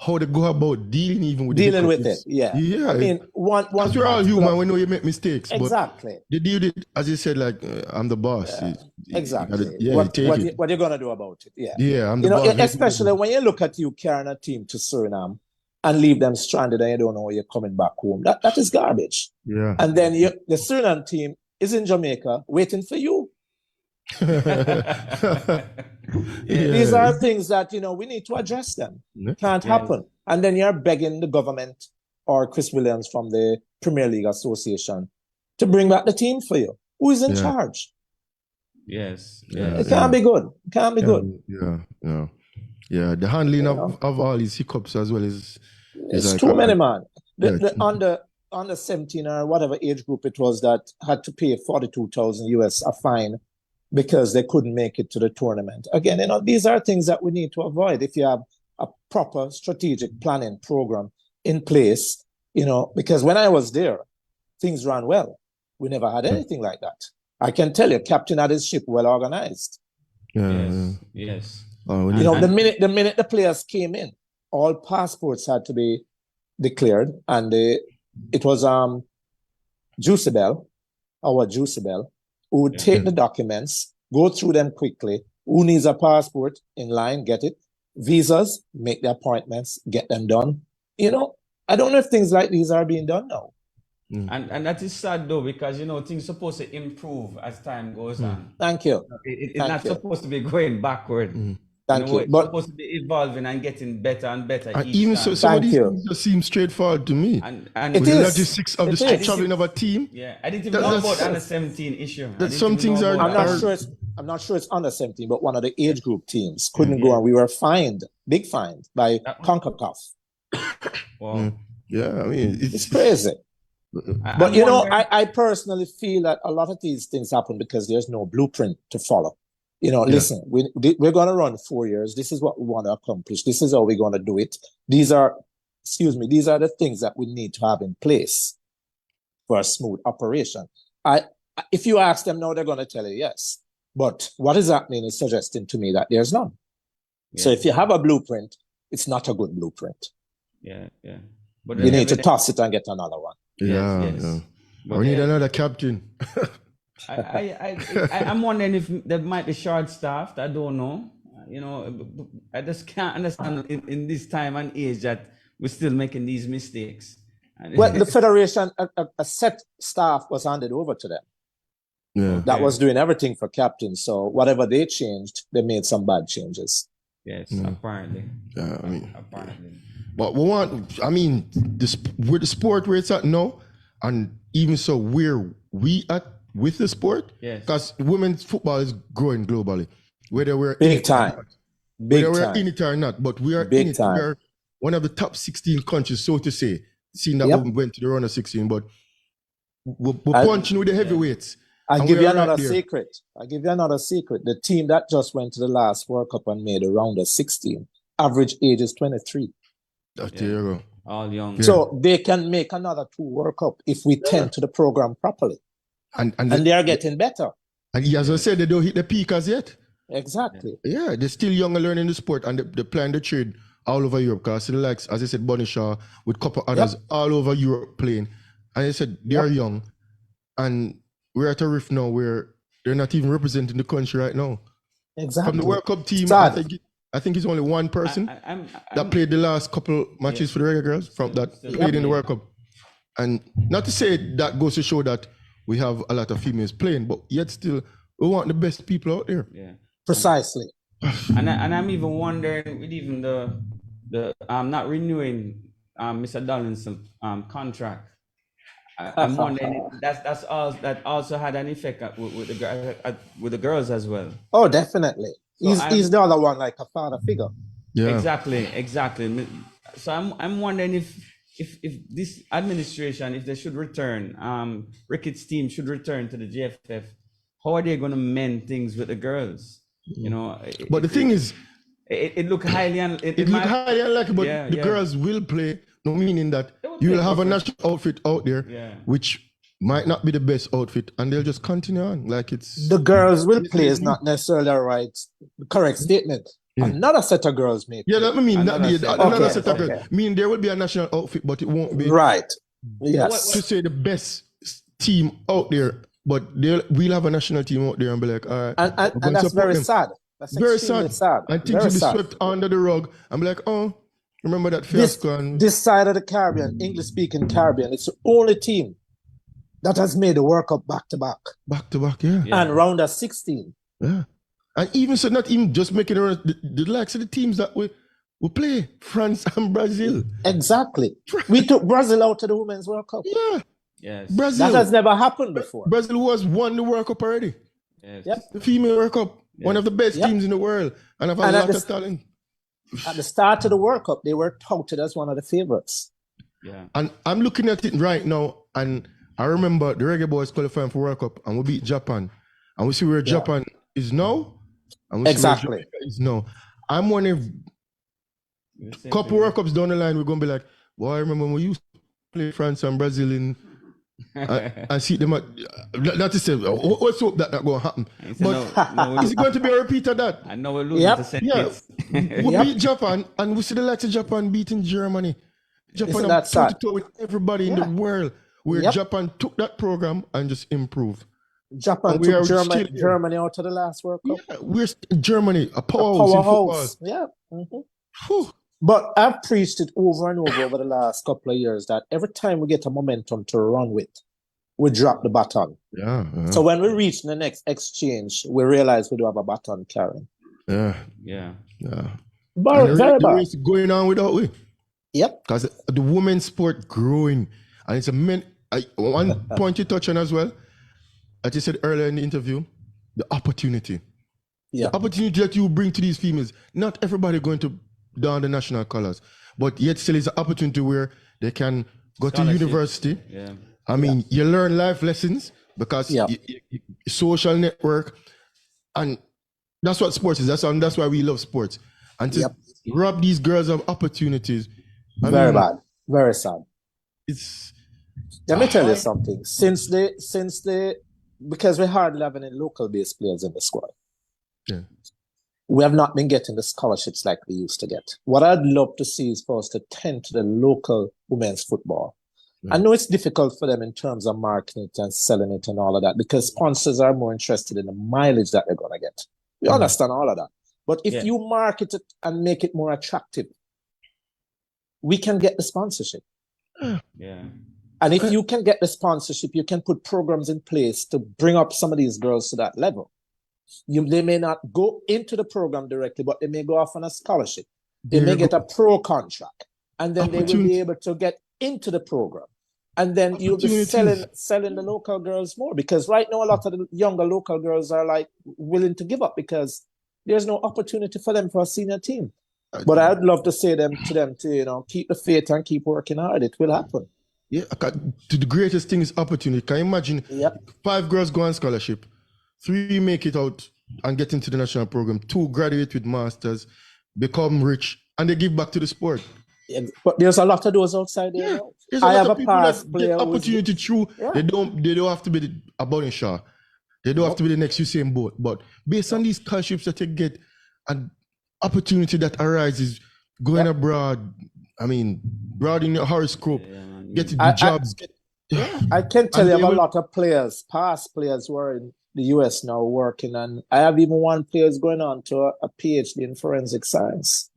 how they go about dealing even with dealing the with hiccups. it. Yeah. Yeah. I mean, one because we're all human, we know you make mistakes. Exactly. But they deal with it, as you said, like, I'm the boss. Exactly. What are you going to do about it? Yeah. Yeah, I'm the boss. Especially when you look at you carrying a team to Suriname and leave them stranded and you don't know when you're coming back home. That is garbage. Yeah. And then the Suriname team is in Jamaica waiting for you. These are things that, we need to address them. Can't happen. And then you're begging the government or Chris Williams from the Premier League Association to bring back the team for you. Who is in charge? Yes. It can't be good. It can't be good. Yeah. The handling of all these hiccups as well is like too many, man. The under 17 or whatever age group it was that had to pay $42,000 a fine because they couldn't make it to the tournament. Again, these are things that we need to avoid if you have a proper strategic planning program in place, because when I was there, things ran well. We never had anything like that. I can tell you, captain had his ship well organized. Yes. The minute the players came in, all passports had to be declared, and it was Juicebel, who would take the documents, go through them quickly. Who needs a passport? In line, get it. Visas, make the appointments, get them done. I don't know if things like these are being done now. And that is sad though, because things are supposed to improve as time goes on. Thank you. It's not supposed to be going backward. Thank you. It's supposed to be evolving and getting better and better. And even so, some of these things just seem straightforward to me. And with the logistics of the traveling of a team. Yeah, I didn't even know about under 17 issue. Some things are. I'm not sure it's under 17, but one of the age group teams couldn't go, and we were fined, big fine by CONCACAF. Wow. Yeah, I mean it's crazy. But I personally feel that a lot of these things happen because there's no blueprint to follow. Listen, we're going to run 4 years. This is what we want to accomplish. This is how we're going to do it. These are the things that we need to have in place for a smooth operation. If you ask them now, they're going to tell you yes. But what is happening is suggesting to me that there's none. Yeah. So if you have a blueprint, it's not a good blueprint. Yeah. But you need to toss it and get another one. Yeah. We need another captain. I'm wondering if they might be short-staffed. I don't know. I just can't understand in this time and age that we're still making these mistakes. Well, the federation, a set staff was handed over to them. Yeah. That was doing everything for captains. So whatever they changed, they made some bad changes. Yes, apparently. Yeah, apparently. But we want, with the sport where it's at now, and even so where we at with the sport, because women's football is growing globally, whether we're big time, we're in it or not, but we are in it. We are one of the top 16 countries, so to say, seeing that we went to the round of 16, but we're punching with the heavyweights. I'll give you another secret. The team that just went to the last World Cup and made a round of 16, average age is 23. There you go. All young. Yeah. So they can make another 2 World Cup if we tend to the program properly. And they are getting better. And as I said, they don't hit the peak as yet. Exactly. Yeah, they're still young and learning the sport, and they're playing the trade all over Europe. Because the likes, as I said, Bunny Shaw, with a couple others all over Europe playing. And I said, they are young. And we're at a rift now where they're not even representing the country right now. Exactly. From the World Cup team, I think it's only one person that played the last couple matches for the regular girls from that played in the World Cup. And not to say that goes to show that we have a lot of females playing, but yet still we want the best people out there. Yeah, precisely. And I'm even wondering with even the not renewing Mr. Donaldson's contract. I'm wondering if that also had an effect with the girls as well. Oh, definitely. So he's the other one, like a father figure. Yeah. Exactly. So I'm wondering if this administration, if they should return, Ricketts' team should return to the GFF, how are they going to mend things with the girls? But the thing is, it looked highly unlikely. But the girls will play No, meaning that They will you will play have a perfect. national outfit out there, Yeah. which might not be the best outfit, and they'll just continue on like it's. The girls will Yes, play yes, is not necessarily the correct statement. Yeah. Another set of girls may Yeah, play. that mean not Another the, set. another Okay, set of girls. okay. Mean there will be a national outfit, but it won't be Right. to Yes. say the best team out there. But we'll have a national team out there and be like, all right, And, we're and, going and to that's support very them. sad. That's Very extremely sad. sad. And things Very will be sad. swept under the rug. I'm like, oh, remember that This, fiasco? And this side of the Caribbean, English-speaking Caribbean, it's the only team that has made the World Cup back-to-back. back to back, yeah. And round of 16. Yeah. And even so, not even just making it around the likes of the teams that we play, France and Brazil. Exactly. We took Brazil out of the Women's World Cup. Yeah. Yes. Brazil. That has never happened before. Brazil was won the World Cup already. Yes. Yep. The female World Cup, one of the best Yep. teams in the world, and have a And at lot the- of talent. At the start of the World Cup, they were touted as one of the favorites. Yeah. And I'm looking at it right now, and I remember the Reggae Boys qualifying for World Cup, and we beat Japan, and we see where Japan is now, and we see Exactly. where Jamaica is now. I'm wondering if a couple World Cups down the line, we're gonna be like, well, I remember when we used to play France and Brazil in. I see them. That is it. Let's hope that going to happen. But is it going to be a repeat of that? I know we're losing Yep. to St. Yeah, Kitts. we beat Japan, and we see the likes of Japan beating Germany. Japan Isn't have that sad? toe-to-toe with everybody in the world. Where Yep. Japan took that program and just improved. Japan And we are took still here. Germany out of the last World Cup. Yeah, we're Germany, a powerhouse, in Powerhouse. Yeah. Mhm. football. Whew. But I've preached it over and over the last couple of years that every time we get a momentum to run with, we drop the baton. Yeah, So when we reach the next exchange, we realize we do have a baton carrying. yeah, Yeah. yeah. But And very the bad. race going on without we. Yep. Because the women's sport growing, and it's a men. One point you touch on as well, as you said earlier in the interview, the opportunity. Yeah. The opportunity that you bring to these females. Not everybody going to don the national colors, but yet still is an opportunity where they can go to Scholarship. university. Yeah. I mean, you learn life lessons because Yeah. social network, and that's what sports is. That's why we love sports. And to Yep. rob these girls of opportunities, I Very mean, bad. Very sad. It's Let me tell you something. Since they, because we hardly have any local based players in the squad, Yeah. we have not been getting the scholarships like we used to get. What I'd love to see is for us to tend to the local women's football. Yeah. I know it's difficult for them in terms of marketing it and selling it and all of that because sponsors are more interested in the mileage that they're going to get. We understand all of that. But if you market it and make it more attractive, we can get the sponsorship. Yeah. And if you can get the sponsorship, you can put programs in place to bring up some of these girls to that level. They may not go into the program directly, but they may go off on a scholarship. They may get a pro contract, and then they will be able to get into the program. And then you'll be selling the local girls more because right now a lot of the younger local girls are like willing to give up because there's no opportunity for them for a senior team. But I'd love to say to them to keep the faith and keep working hard. It will happen. Yeah, the greatest thing is opportunity. Can you imagine 5 girls go on scholarship, 3 make it out and get into the national program, 2 graduate with masters, become rich, and they give back to the sport. Yeah, but there's a lot of those outside there. Yeah, there's a I lot have of a people past that player get opportunity through. Yeah. They don't have to be a Bonnie Shaw. They don't have to be the next Usain Bolt. But based on these scholarships that you get, an opportunity that arises going abroad, I mean, broadening your horoscope, getting the jobs. I can tell And you they of a will- lot of players, past players who are in the US now working, and I have even one player who's going on to a PhD in forensic science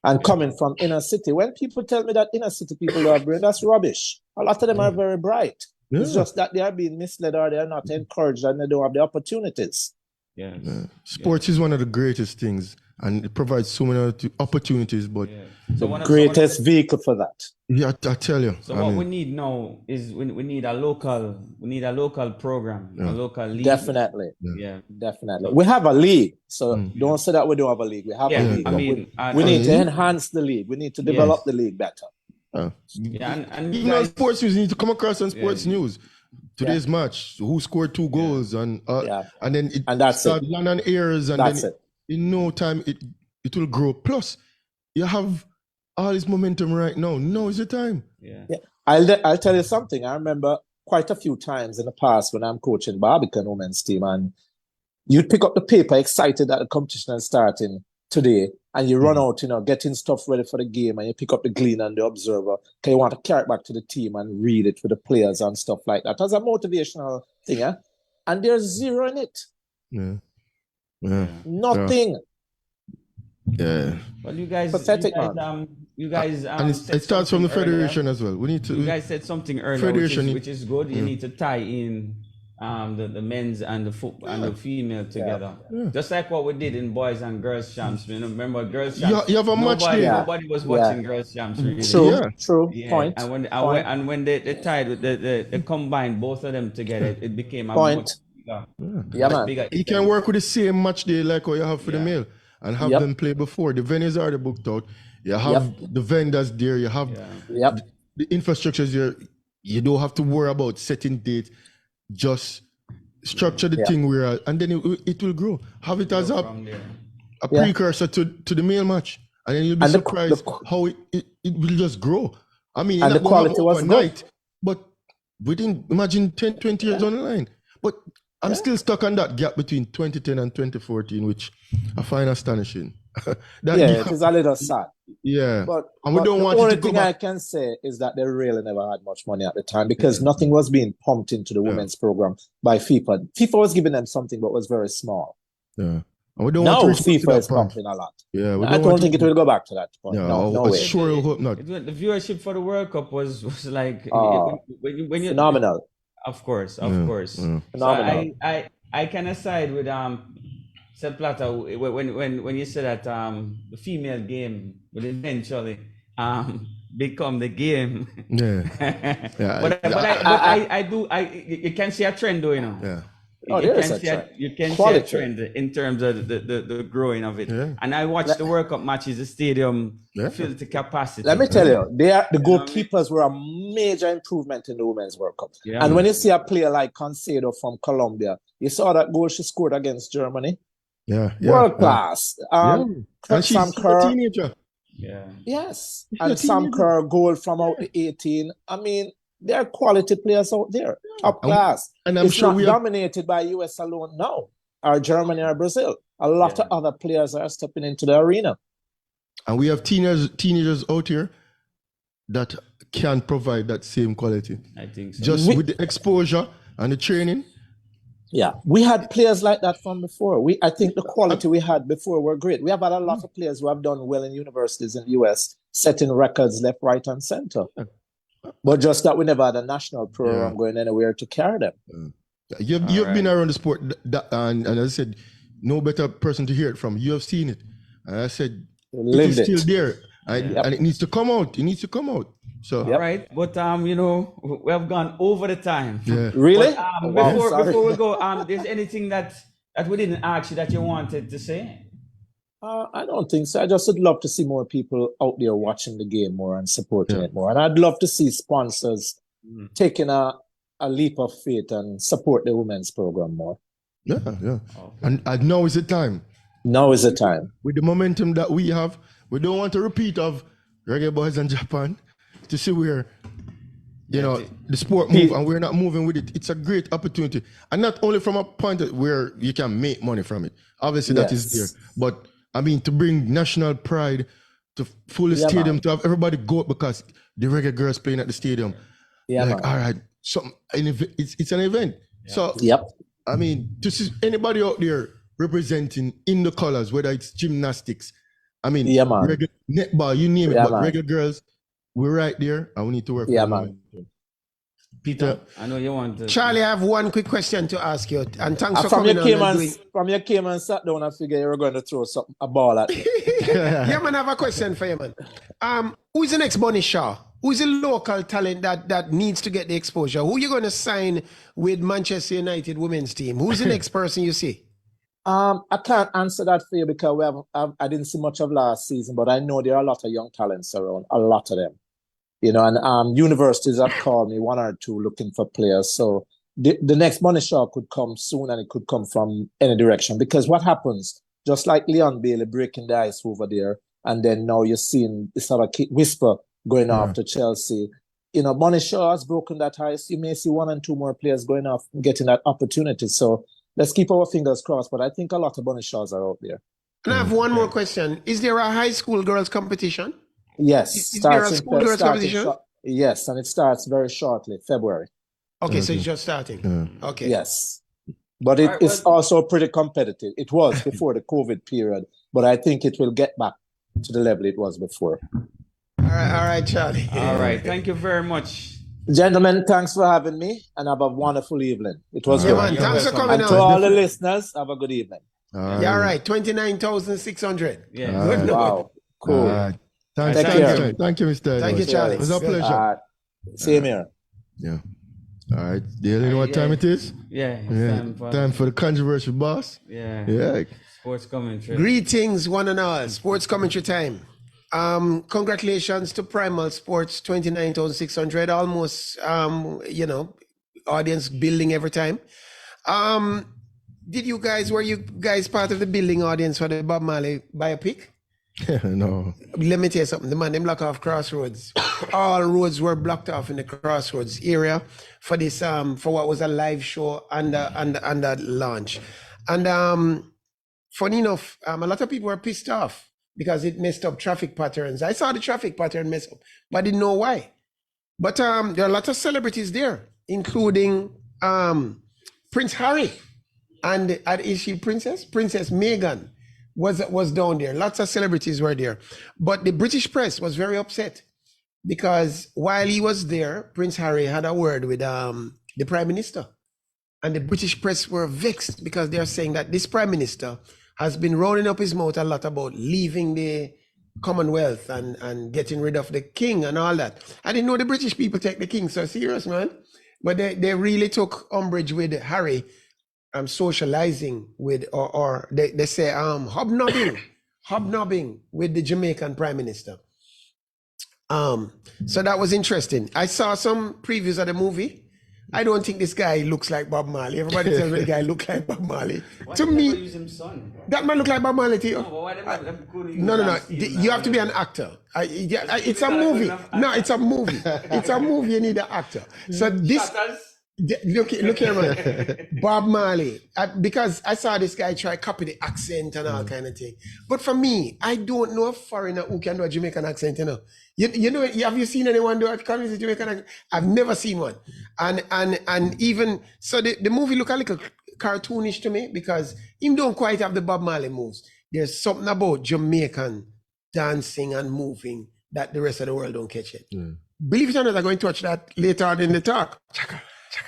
and coming from inner city. When people tell me that inner city people are brain, that's rubbish. A lot of them are very bright. It's Yeah. just that they are being misled or they are not encouraged and they don't have the opportunities. Yes. Sports is one of the greatest things, and it provides so many opportunities. But So one of- Greatest vehicle for that. yeah, I tell you. So I what mean, we need now is we need a local program, a local league. Definitely. Yeah. Definitely. We have a league. So don't say that we don't have a league. We have a Yeah, league. I but mean, we need to enhance the league. We need to develop the league better. Yeah, and you even on guys, sports news, you need to come across on sports news. Today's match, who scored 2 goals, and then it And that's start land on airs, and That's then it. in no time it will grow. Plus, you have all this momentum right now. Now is the time. Yeah. I'll tell you something. I remember quite a few times in the past when I'm coaching Barbican women's team, and you'd pick up the paper excited that the competition is starting today, and you run out, getting stuff ready for the game, and you pick up the Glean and the Observer because you want to carry it back to the team and read it with the players and stuff like that. As a motivational thing, and there's zero in it. Yeah. Nothing. Yeah. Well, you guys, Pathetic, and it starts from the federation as well. We need to. You guys said something earlier, which is good. You need to tie in the men's and the female together, just like what we did in boys and girls champs. Remember girls champs? You have a match there. Nobody was watching girls champs. Really. True. Yeah. Point. And when they tied with they combined both of them together, it became a point. Much bigger. You can work with the same match day like what you have for the male and have them play before. The venues are already booked out. You have the vendors there. You have the infrastructures there. You don't have to worry about setting dates. Just structure the thing and then it will grow. Have it as a precursor to the male match, and then you'll be surprised how it will just grow. I mean, and the quality was good, but imagine 10, 20 years down the line. But I'm still stuck on that gap between 2010 and 2014, which I find astonishing. It is a little sad. Yeah, but we don't want the only it to go thing back. I can say is that they really never had much money at the time because nothing was being pumped into the women's program by FIFA. FIFA was giving them something, but was very small. Yeah, and we don't now want to FIFA is pumping a lot. Yeah, I don't think it will go back to that point. No way. Sure hope not. The viewership for the World Cup was like when you phenomenal. Of course. Phenomenal. So I can aside with Sepp Blatter when you said that the female game will eventually become the game. But I do you can see a trend though, Yeah. You can see a trend in terms of the growing of it. And I watched the World Cup matches, the stadium filled to capacity. Let me tell you, the goalkeepers were a major improvement in the Women's World Cup. And when you see a player like Concedo from Colombia, you saw that goal she scored against Germany. World class. Sam Kerr, a teenager. Yes. And Sam Kerr goal from out the 18. I mean, there are quality players out there, top class. And I'm sure not dominated by US alone now, or Germany or Brazil. A lot of other players are stepping into the arena. And we have teenagers out here that can provide that same quality. I think so. Just with the exposure and the training. Yeah, we had players like that from before. I think the quality we had before were great. We have had a lot of players who have done well in universities in the US, setting records left, right, and center. But just that we never had a national program going anywhere to carry them. You've been around the sport, and as I said, no better person to hear it from. You have seen it. And I said, it's still there. And it needs to come out. It needs to come out. So right, but we have gone over the time. Really? But, before we go, there's anything that we didn't ask you that you wanted to say? I don't think so. I just would love to see more people out there watching the game more and supporting it more. And I'd love to see sponsors taking a leap of faith and support the women's program more. Okay. And now is the time. Now is the time. With the momentum that we have, we don't want a repeat of Reggae Boys in Japan to see where the sport move and we're not moving with it. It's a great opportunity. And not only from a point where you can make money from it. Obviously that is there. But I mean, to bring national pride to full stadium, to have everybody go because the reggae girls playing at the stadium. All right, it's an event. So, I mean, to see anybody out there representing in the colors, whether it's gymnastics, I mean, reggae, netball, you name it, but reggae girls, we're right there and we need to work on it. Peter, I know you want to. Charlie, I have one quick question to ask you, and thanks for coming on. From your came and sat down, I figure you were going to throw a ball at me. Yeah, man, I have a question for you, man. Who's the next Bunny Shaw? Who's the local talent that needs to get the exposure? Who are you going to sign with Manchester United women's team? Who's the next person you see? I can't answer that for you because I didn't see much of last season, but I know there are a lot of young talents around, a lot of them. And universities have called me, one or two, looking for players. So the next money shot could come soon, and it could come from any direction. Because what happens, just like Leon Bailey breaking the ice over there, And then now you're seeing this other whisper going off to Chelsea. You know, Bonnie Shaw has broken that ice. You may see 1 and 2 more players going off, getting that opportunity. So let's keep our fingers crossed. But I think a lot of Bonnie Shaws are out there. And I have one more question. Is there a high school girls competition? Yes. Is there a school girls competition? Yes, and it starts very shortly, February. Okay, so it's just starting. Okay. Yes. But it's also pretty competitive. It was before the COVID period, but I think it will get back to the level it was before. All right, Charlie. All right. Thank you very much. Gentlemen, thanks for having me and have a wonderful evening. It was good. Man, thanks for coming and to all the listeners, have a good evening. All right, 29,600. Yeah. Good. Wow. Cool. Thank you, Mr. Thank you, Charlie. It was a pleasure. Same here. Yeah. All right. Do you know what time it is? Yeah. Time for the controversial boss. Yeah. Sports commentary. Greetings, one and all. Sports commentary time. Congratulations to Primal Sports, 29,600. Almost, audience building every time. Were you guys part of the building audience for the Bob Marley biopic? No. Let me tell you something. The man, them block off Crossroads. All roads were blocked off in the Crossroads area for this, for what was a live show and launch. And funny enough, a lot of people were pissed off because it messed up traffic patterns. I saw the traffic pattern mess up, but I didn't know why. But there are a lot of celebrities there, including Prince Harry and is she Princess? Princess Meghan was down there. Lots of celebrities were there. But the British press was very upset because while he was there, Prince Harry had a word with the Prime Minister. And the British press were vexed because they're saying that this Prime Minister has been rolling up his mouth a lot about leaving the Commonwealth and getting rid of the king and all that. I didn't know the British people take the king so serious, man. But they really took umbrage with Harry socializing with, or they say hobnobbing with the Jamaican Prime Minister. So that was interesting. I saw some previews of the movie. I don't think this guy looks like Bob Marley. Everybody tells me the guy looks like Bob Marley. To me, that man look like Bob Marley to you. No. You have to be an actor. It's a movie. No, it's a movie. It's a movie. You need an actor. So this. Look here, man. Bob Marley. Because I saw this guy try copy the accent and all kind of thing. But for me, I don't know a foreigner who can do a Jamaican accent, you know. You know, have you seen anyone do a Jamaican accent? I've never seen one. And even, so the movie look a little cartoonish to me because him don't quite have the Bob Marley moves. There's something about Jamaican dancing and moving that the rest of the world don't catch it. Believe it or not, I'm going to touch that later on in the talk.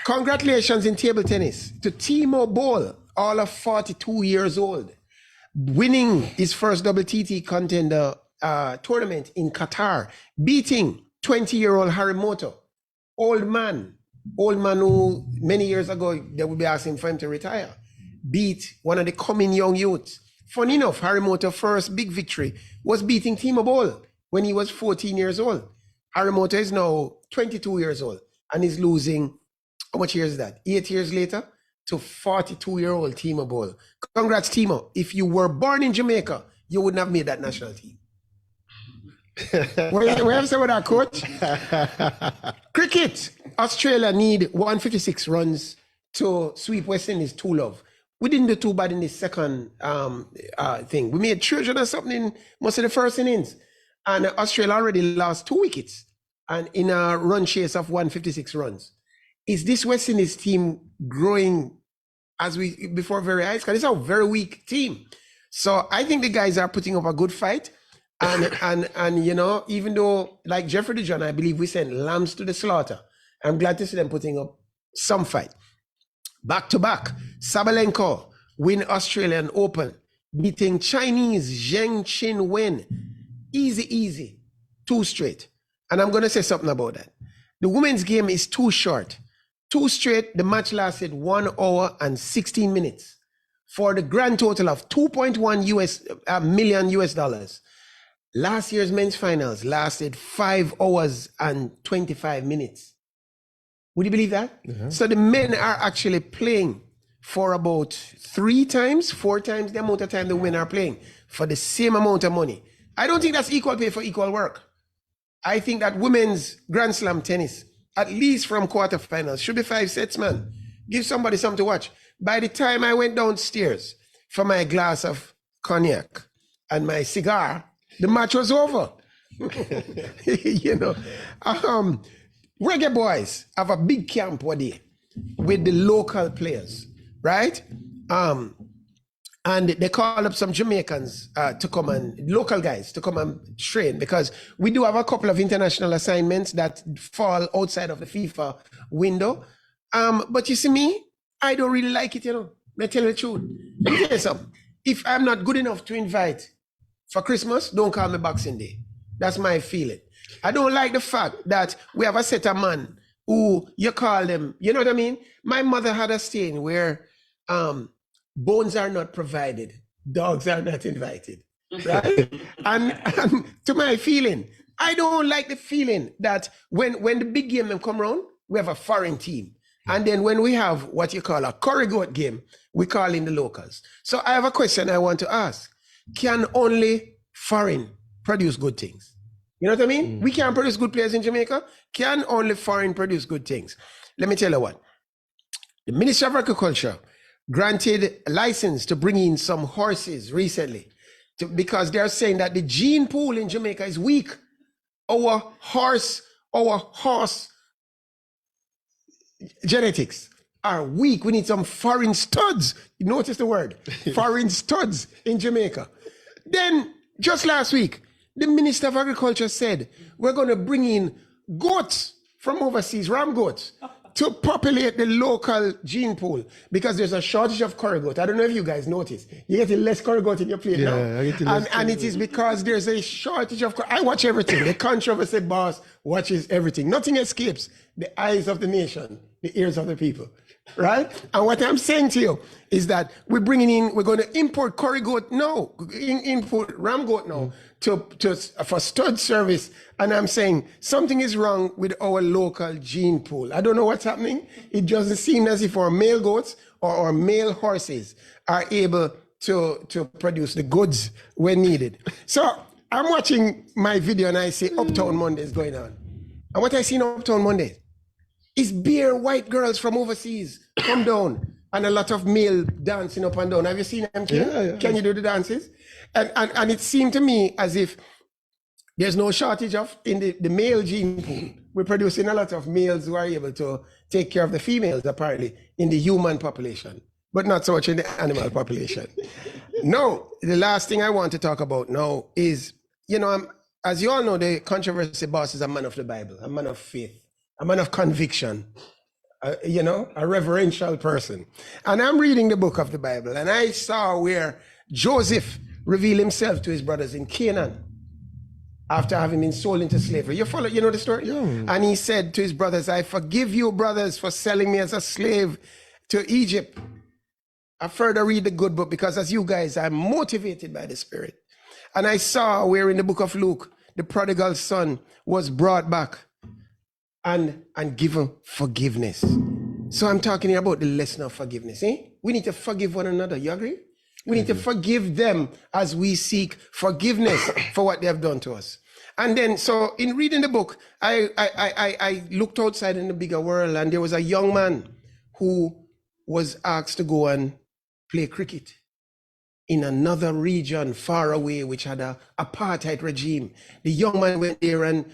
Congratulations in table tennis to Timo Boll, all of 42 years old, winning his first WTT contender tournament in Qatar, beating 20-year-old Harimoto, old man who many years ago they would be asking for him to retire, beat one of the coming young youths. Funny enough, Harimoto's first big victory was beating Timo Boll when he was 14 years old. Harimoto is now 22 years old and is losing, how much years is that? 8 years later to 42-year-old Timo Boll. Congrats, Timo. If you were born in Jamaica, you wouldn't have made that national team. What do you have to say about that, coach? Cricket. Australia need 156 runs to sweep West Indies 2-0. We didn't do too bad in the second thing. We made 300 or something in most of the first innings. And Australia already lost 2 wickets and in a run chase of 156 runs. Is this West Indies team growing as we before very high? Because it's a very weak team. So I think the guys are putting up a good fight. And you know, even though like Jeffrey DeJohn, I believe we sent lambs to the slaughter. I'm glad to see them putting up some fight. Back to back, Sabalenka win Australian Open, beating Chinese Zheng Qinwen. Easy, 2 straight. And I'm gonna say something about that. The women's game is too short. 2 straight, the match lasted 1 hour and 16 minutes for the grand total of $2.1 million US. Last year's men's finals lasted 5 hours and 25 minutes. Would you believe that? So the men are actually playing for about 3 times, 4 times the amount of time the women are playing for the same amount of money. I don't think that's equal pay for equal work. I think that women's Grand Slam tennis, at least from quarterfinals, should be 5 sets, man. Give somebody something to watch. By the time I went downstairs for my glass of cognac and my cigar, the match was over. You know, Reggae Boys have a big camp one day with the local players, right? And they call up some Jamaicans to come and, local guys to come and train, because we do have a couple of international assignments that fall outside of the FIFA window. But you see me, I don't really like it, you know. Let me tell you the truth. Let me tell you something. If I'm not good enough to invite for Christmas, don't call me Boxing Day. That's my feeling. I don't like the fact that we have a set of man who you call them, you know what I mean? My mother had a saying where bones are not provided, dogs are not invited, right? and to my feeling, I don't like the feeling that when the big game come around, we have a foreign team. And then when we have what you call a curry goat game, we call in the locals. So I have a question I want to ask. Can only foreign produce good things? You know what I mean? We can't produce good players in Jamaica. Can only foreign produce good things? Let me tell you what. The Ministry of Agriculture granted a license to bring in some horses recently because they're saying that the gene pool in Jamaica is weak. Our horse genetics are weak. We need some foreign studs. You notice the word, foreign studs in Jamaica. Then just last week, the Minister of Agriculture said, we're going to bring in goats from overseas, ram goats, to populate the local gene pool because there's a shortage of curry goat. I don't know if you guys notice. You're getting less curry goat in your plate now. And it is because there's a shortage of curry. I watch everything. The controversy boss watches everything. Nothing escapes the eyes of the nation, the ears of the people, right? And what I'm saying to you is that we're going to import curry goat now, import ram goat now for stud service. And I'm saying something is wrong with our local gene pool. I don't know what's happening. It doesn't seem as if our male goats or our male horses are able to produce the goods when needed. So I'm watching my video and I see Uptown Monday is going on. And what I see in Uptown Monday is bare white girls from overseas come down and a lot of male dancing up and down. Have you seen them? Can you do the dances? And it seemed to me as if there's no shortage of, in the male gene pool, we're producing a lot of males who are able to take care of the females, apparently, in the human population, but not so much in the animal population. No, the last thing I want to talk about now is, you know, as you all know, the controversy boss is a man of the Bible, a man of faith, a man of conviction, you know, a reverential person. And I'm reading the book of the Bible, and I saw where Joseph revealed himself to his brothers in Canaan after having been sold into slavery. You know the story? Yeah. And he said to his brothers, I forgive you, brothers, for selling me as a slave to Egypt. I further read the good book because as you guys, I'm motivated by the Spirit. And I saw where in the book of Luke, the prodigal son was brought back and given forgiveness. So I'm talking here about the lesson of forgiveness. We need to forgive one another. You agree? We need to forgive them as we seek forgiveness for what they have done to us. And then, so in reading the book, I looked outside in the bigger world, and there was a young man who was asked to go and play cricket in another region far away, which had an apartheid regime. The young man went there and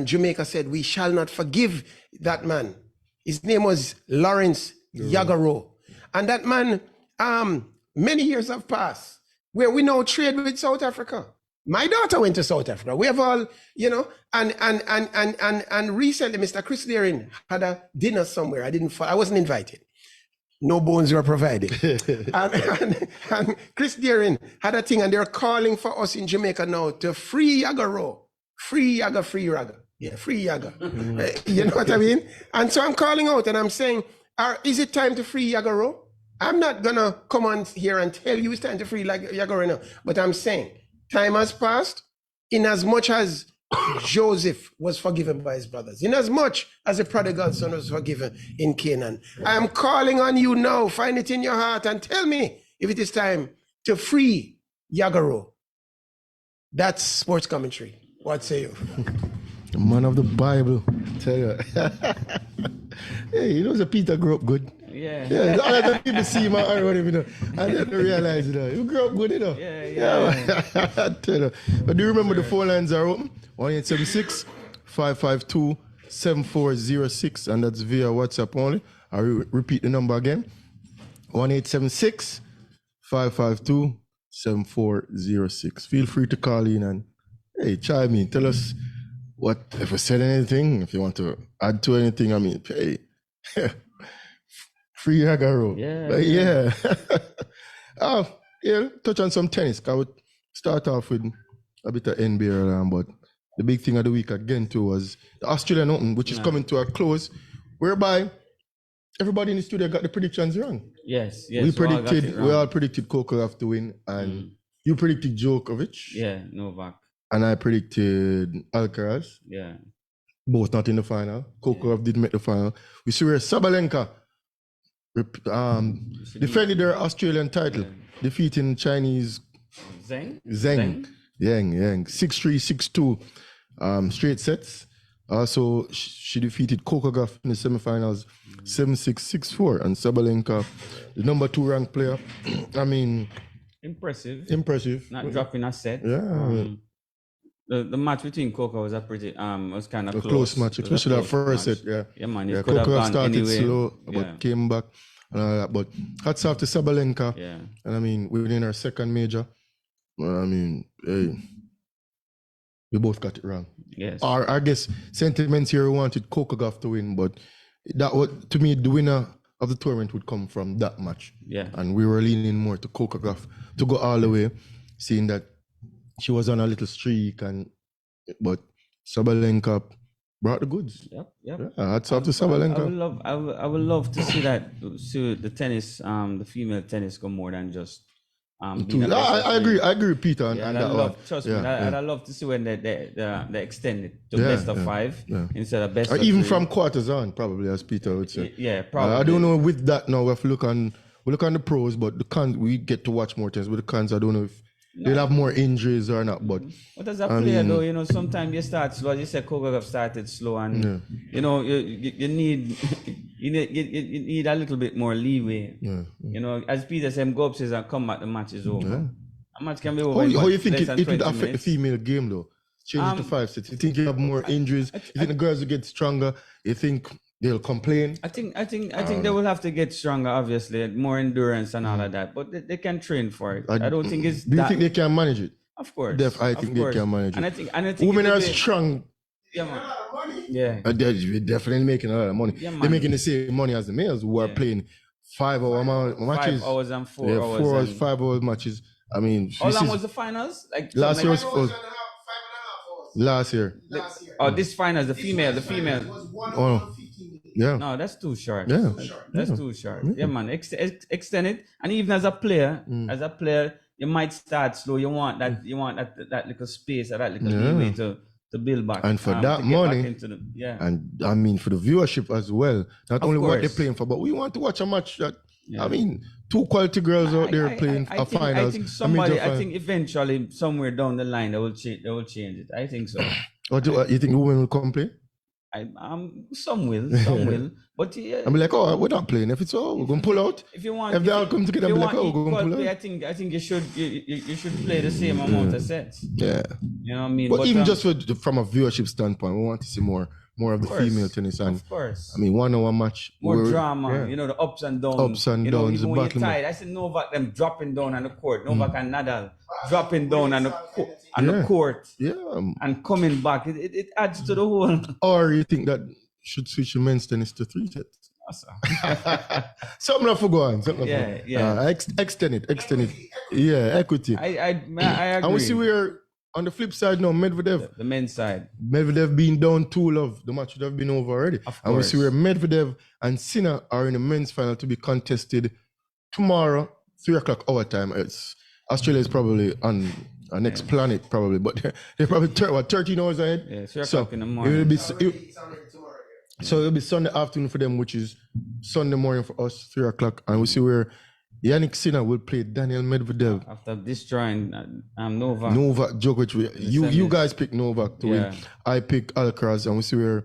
Jamaica said, we shall not forgive that man. His name was Lawrence Yagaro. And that man, many years have passed where we now trade with South Africa. My daughter went to South Africa. We have all, you know, and recently Mr. Chris Deering had a dinner somewhere. I wasn't invited. No bones were provided. and Chris Deering had a thing, and they're calling for us in Jamaica now to free Yagaro. Free Yaga. Yeah, free Yaga. You know what I mean? And so I'm calling out and I'm saying, is it time to free Yagaro? I'm not gonna come on here and tell you it's time to free Yagaro now, but I'm saying time has passed in as much as Joseph was forgiven by his brothers, in as much as the prodigal son was forgiven in Canaan. I am calling on you now, find it in your heart and tell me if it is time to free Yagaro. That's sports commentary. What say you? The man of the Bible. Tell you. Hey, you know, the Peter grew up good. Yeah. Yeah, all of the people see him and whatever, you know. I didn't realize, you know. You grew up good, you know. Yeah. I tell you. But do you remember the phone lines are open? 1-876-552-7406, and that's via WhatsApp only. I repeat the number again. 1-876-552-7406. Feel free to call in and, hey, chime in. Tell us what, if we said anything, if you want to add to anything, I mean, hey, free Agaro. Yeah. Touch on some tennis. I would start off with a bit of NBA, but the big thing of the week again too was the Australian Open, which is coming to a close, whereby everybody in the studio got the predictions wrong. Yes. We all predicted Coco Gauff to win, and you predicted Djokovic. Yeah, Novak. And I predicted Alcaraz. Yeah. Both not in the final. Coco Gauff didn't make the final. We see where Sabalenka defended their Australian title, defeating Chinese Zheng. Yang 6-3, 6-2 straight sets. Also, she defeated Coco Gauff in the semifinals 7-6, 6-4. And Sabalenka, the number 2 ranked player, I mean, Impressive. Not dropping a set. Yeah. The match between Coco was was kind of a close match, especially that first set. Yeah, man. Yeah, It could have Coco gone started anyway. slow, but came back and all that. But hats off to Sabalenka. Yeah. And I mean, within her second major, I mean, hey, we both got it wrong. Yes. Or I guess sentiments here wanted Coco Gauff to win, but that was, to me, the winner of the tournament would come from that match. Yeah. And we were leaning more to Coco Gauff to go all the way, seeing that she was on a little streak, but Sabalenka brought the goods. Yep. Yeah, hats off to Sabalenka. I would love to see the tennis, the female tennis go more than just being a best of I three. agree, Peter, on Yeah, that one. trust me, I'd love to see when they extend it to Yeah, best of 5 instead of best Or of even 3. from quarters on, probably, as Peter would say. Yeah, probably. I don't know with that now. We have to look on the pros, but the cons, we get to watch more tennis. But the cons, I don't know if they'll have more injuries or not. But what does that player though? You know, sometimes you start slow. As you said, Coco Gauff started slow, and you know, you need you need a little bit more leeway. You know, as Peter said, go upstairs and come back. The match is over. A match can be over. How you think less it than would 20 affect the minutes. female game though? Change it to 5 sets. You think you have more injuries? You think the girls will get stronger? You think they'll complain? I think they will have to get stronger, obviously, more endurance and all of that. But they can train for it. I don't think it's. Do you think they can manage it? Of course. I think they can manage it. And I think Women if are they- strong. Yeah, man. Yeah. They're definitely making a lot of money. Yeah, man. They're making the same money as the males who are playing 5-hour matches. 5 hours and 4 Yeah, hours. 4 hours, and- 5 hours matches. I mean, How this long is- was the finals? Like last year was 5.5 last year. Oh, this finals, the female. Oh, yeah. No, that's too short. Yeah. That's too short. Yeah, man. Extend it, and even as a player, you might start slow. You want that little space or that little leeway to build back. And for that to get money, back into and I mean for the viewership as well. Not Of only what they're course. playing for, but we want to watch a match that. I mean, 2 quality girls out there playing a finals. I think eventually somewhere down the line they will change it. I think so. What do you think women will come play? Some will, but yeah. I'm like, oh, we're not playing. If it's all, we're gonna pull out. If you want, if they all come together, if I'm you like, want oh, we're gonna equal pull play, out. I think you should play the same amount of sets. Yeah. You know what I mean? But even just from a viewership standpoint, we want to see more of the female tennis. And of course, I mean, 1 hour match, more drama. You know, the ups and downs. You know, even the when you're battle. tired, I said Novak them dropping down on the court. Novak and Nadal dropping down on the court. Yeah. And coming back, it adds to the whole. Or you think that should switch the men's tennis to 3 sets? Awesome. Something to go on. Extend it. Yeah, equity. I agree. And we see we're on the flip side now, Medvedev. The men's side. Medvedev being down 2-love. The match would have been over already. And we see where Medvedev and Sinner are in the men's final to be contested tomorrow, 3:00 our time. Australia is probably on a next planet, probably, but they're probably 13 hours ahead. Yeah, 3:00 in the morning. It will be, so it'll be Sunday afternoon for them, which is Sunday morning for us, 3:00. And we see where Yannick Sinner will play Daniel Medvedev. After destroying Novak. Novak Djokovic. You semis. guys pick Novak to win. Yeah. I pick Alcaraz, and we see where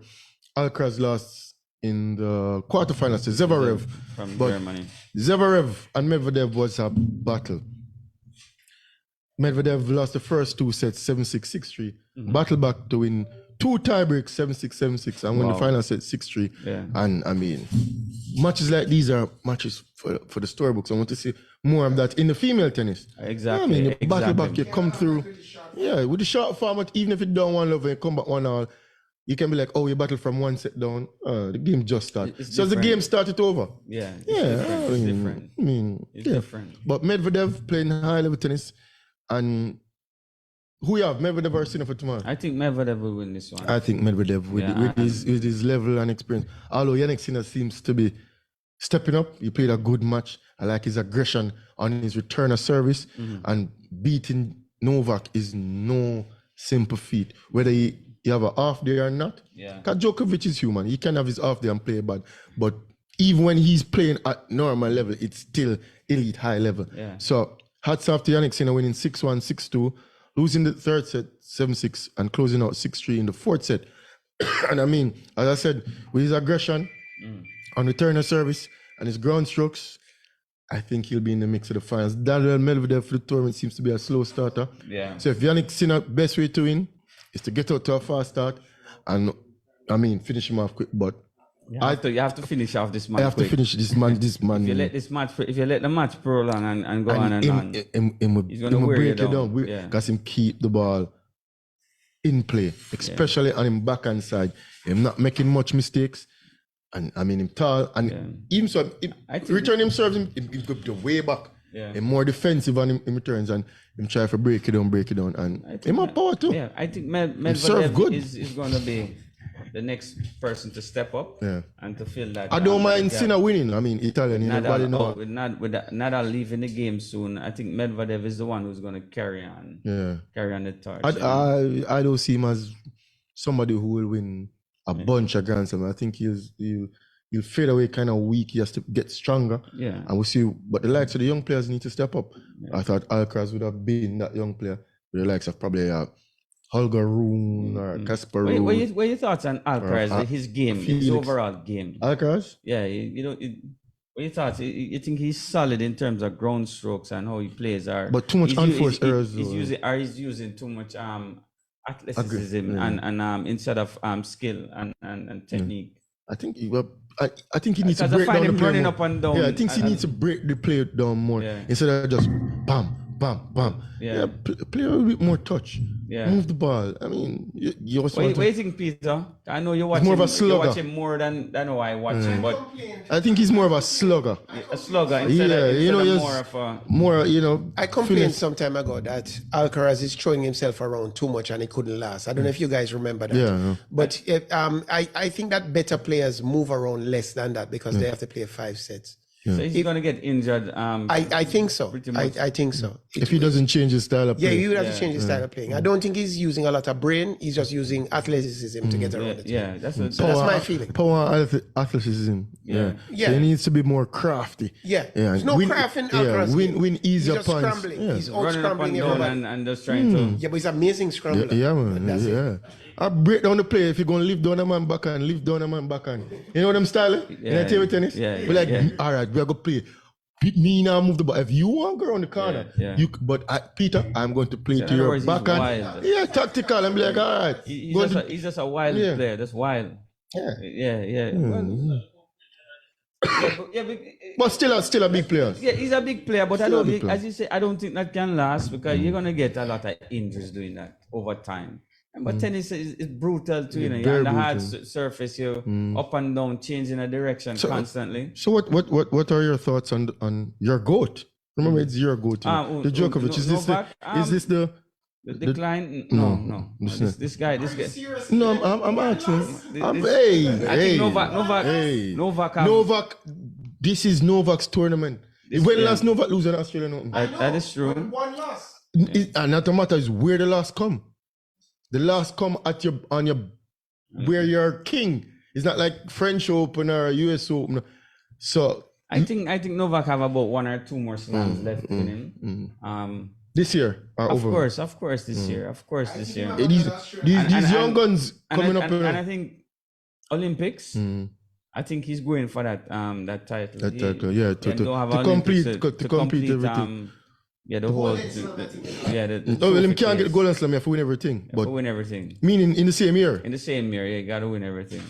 Alcaraz lost in the quarterfinals to Zverev. From But Germany. Zverev and Medvedev was a battle. Medvedev lost the first 2 sets 7-6, 6-3. Battle back to win 2 tiebreaks 7-6, 7-6, and win the Wow. final set 6-3. Yeah. And I mean, matches like these are matches for the storybooks. I want to see more of that in the female tennis. Exactly. I mean, you battle exactly. back, you come through. Yeah, with the short format, even if you don't want love and come back 1-1, you can be like, oh, you battle from 1 set down. The game just started. It's So as the different. game started over. Yeah. It's Yeah, different. It's different. I mean, It's yeah. different. But Medvedev playing high level tennis, and who you have, Medvedev or Sinner for tomorrow? I think Medvedev will win this one. I think Medvedev with, Yeah, with his level and experience. Although Yannick Sinner seems to be stepping up. He played a good match. I like his aggression on his return of service, and beating Novak is no simple feat. Whether you have a half day or not. Yeah. Because Djokovic is human. He can have his half day and play bad. But even when he's playing at normal level, it's still elite high level. Yeah. So hats off to Yannick Sinner winning 6-1, 6-2, losing the third set 7-6, and closing out 6-3 in the fourth set. And I mean, as I said, with his aggression on return of service and his ground strokes, I think he'll be in the mix of the finals. Daniel Medvedev for the tournament seems to be a slow starter. Yeah. So if Yannick Sinner, best way to win is to get out to a fast start and, I mean, finish him off quick. But You have to finish off this match. I have quick. to finish this man. If you let the match prolong and go on and on, he's gonna wear you break you down. down. Yeah. Because him keep the ball in play, especially on him backhand side. Him not making much mistakes. And I mean, him tall. And even so, I think- return him serves him go the way back. Yeah. Him more defensive on him returns, and him try to break it down. And him have power too. Yeah, I think serve Medvedev good. is going to be the next person to step up and to feel that. I don't mind that Sinner winning. I mean, Italian, everybody know. with Nadal leaving the game soon, I think Medvedev is the one who's going to carry on the torch. I don't see him as somebody who will win a bunch of Grand Slams. I think he'll fade away kind of weak. He has to get stronger. Yeah. And we'll see. But the likes of the young players need to step up. I thought Alcaraz would have been that young player. With the likes of probably Holger Rune or Casper Ruud. What are your thoughts on Alcaraz, his game, his Felix. overall game? Alcaraz? Yeah, what are your thoughts? You think he's solid in terms of ground strokes and how he plays? But too much unforced errors, though. He's using too much athleticism and instead of skill and technique. I think I think he needs to Because I break find down the him play running more. up and down. Yeah, I think he needs to break the play down more instead of just bam, bam, bam. Yeah. Play a little bit more touch. Yeah. Move the ball. I mean, you also What want do to, you think, Peter? I know you watch more him. of a slugger. You watch him more than how I watch him, but I think he's more of a slugger. a slugger instead Yeah, of, you know, instead of just more of a. more, you know. I complained finesse. some time ago that Alcaraz is throwing himself around too much and he couldn't last. I don't know if you guys remember that. Yeah, no. But I think that better players move around less than that because they have to play 5 sets. So he's going to get injured. I think so. much. I think so. If he doesn't change his style of Yeah, play. you would have to change his style of playing. I don't think he's using a lot of brain. He's just using athleticism to get around it. Yeah, that's a, So that's my feeling. Power athleticism. Yeah. Yeah. So he needs to be more crafty. Yeah. Yeah. There's no craft in Alcaraz. Win easier He's just points. scrambling. Yeah. He's out running up and scrambling down everybody. and just trying to. Yeah, but he's amazing scrambler. Yeah, man. That's it. Yeah. I break down the play if you're gonna lift down a man backhand, lift down a man backhand. You know what I'm style? In table tennis? Yeah, We're like, yeah. all right, we're gonna play. Beat me now, move the ball. If you want to go around the corner, Yeah. but Peter, I'm going to play So in to other your words, he's backhand. wild. Yeah, tactical. I'm like, all right. He's just a wild Yeah. player. That's wild. Yeah. Yeah. But still a big player. Yeah, he's a big player, but I Still a don't big think, player. as you say, I don't think that can last because you're gonna get a lot of injuries doing that over time. But tennis is brutal too, you know. You're very on the hard brutal. surface, you're up and down, changing a direction constantly. So what are your thoughts on your goat? Remember, it's your goat. The Djokovic. Novak, Is this the? The decline? no, No. this- This guy. No, I'm asking. I think Novak. Novak. This is Novak's tournament. When yeah. last Novak lose an Australian Open? That is true. One loss. And not a matter is where the loss come. The loss come at where you're king. It's not like French Open or US Open. So I think Novak have about 1 or 2 more slams left in him. This year or Of over? course, this year. Of course, this year. These And- young and- guns coming up. And I think Olympics. I think he's going for that that title. That title, yeah, to don't have complete Olympics to complete everything. Yeah, the whole. No, well, him can't get the Golden Slam. You have to win everything. But But win everything meaning in the same year. in the same year. Yeah, you gotta win everything.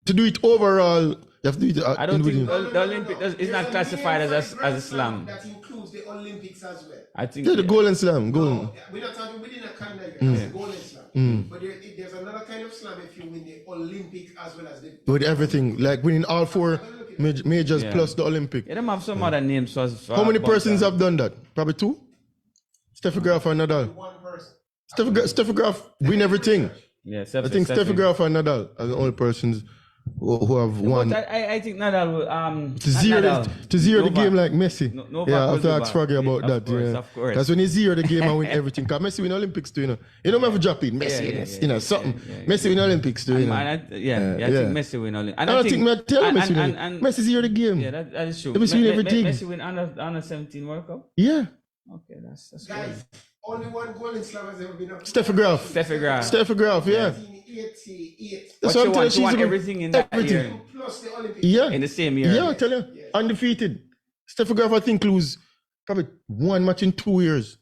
To do it overall, you have to do it. I don't think individually. the Olympic is not classified as a slam. That includes the Olympics as well. I think Yeah, the Golden Slam, golden. No, we're not talking within a calendar year. It's a golden slam. But there's another kind of slam if you win the Olympics as well as the. With everything, like winning all 4 majors Yeah. plus the Olympic. Yeah, them have some other names. How many persons have done that? Probably 2. Steffi Graf and Nadal. One person. Steffi Graf win everything. Yeah, I think Steffi Graf and Nadal are the only persons who have won. But I think Nadal will To zero the Novak. game like Messi. Novak Yeah, I will have to do ask that. Froggy about Of that. course, Yeah. of course. Because when you zero the game and win everything, because Messi win Olympics too, you know. You don't have to drop it. Messi, something. Messi win Olympics too, you know. I think Messi win Olympics. I don't think me tell Messi win. and Messi zero the game. yeah, that is true. Messi win everything. Messi win under 17 World Cup. Yeah. Okay, that's good. Guys, only one golden slam has ever been up. Steffi Graf. Steffi Graf. Steffi Graf, yeah. 1988. That's But what you I'm telling want, you. you want She's everything in that everything. year. Plus the Olympics. Yeah. In the same year. Yeah, I tell you. Undefeated. Steffi Graf, I think, lose probably 1 match in 2 years.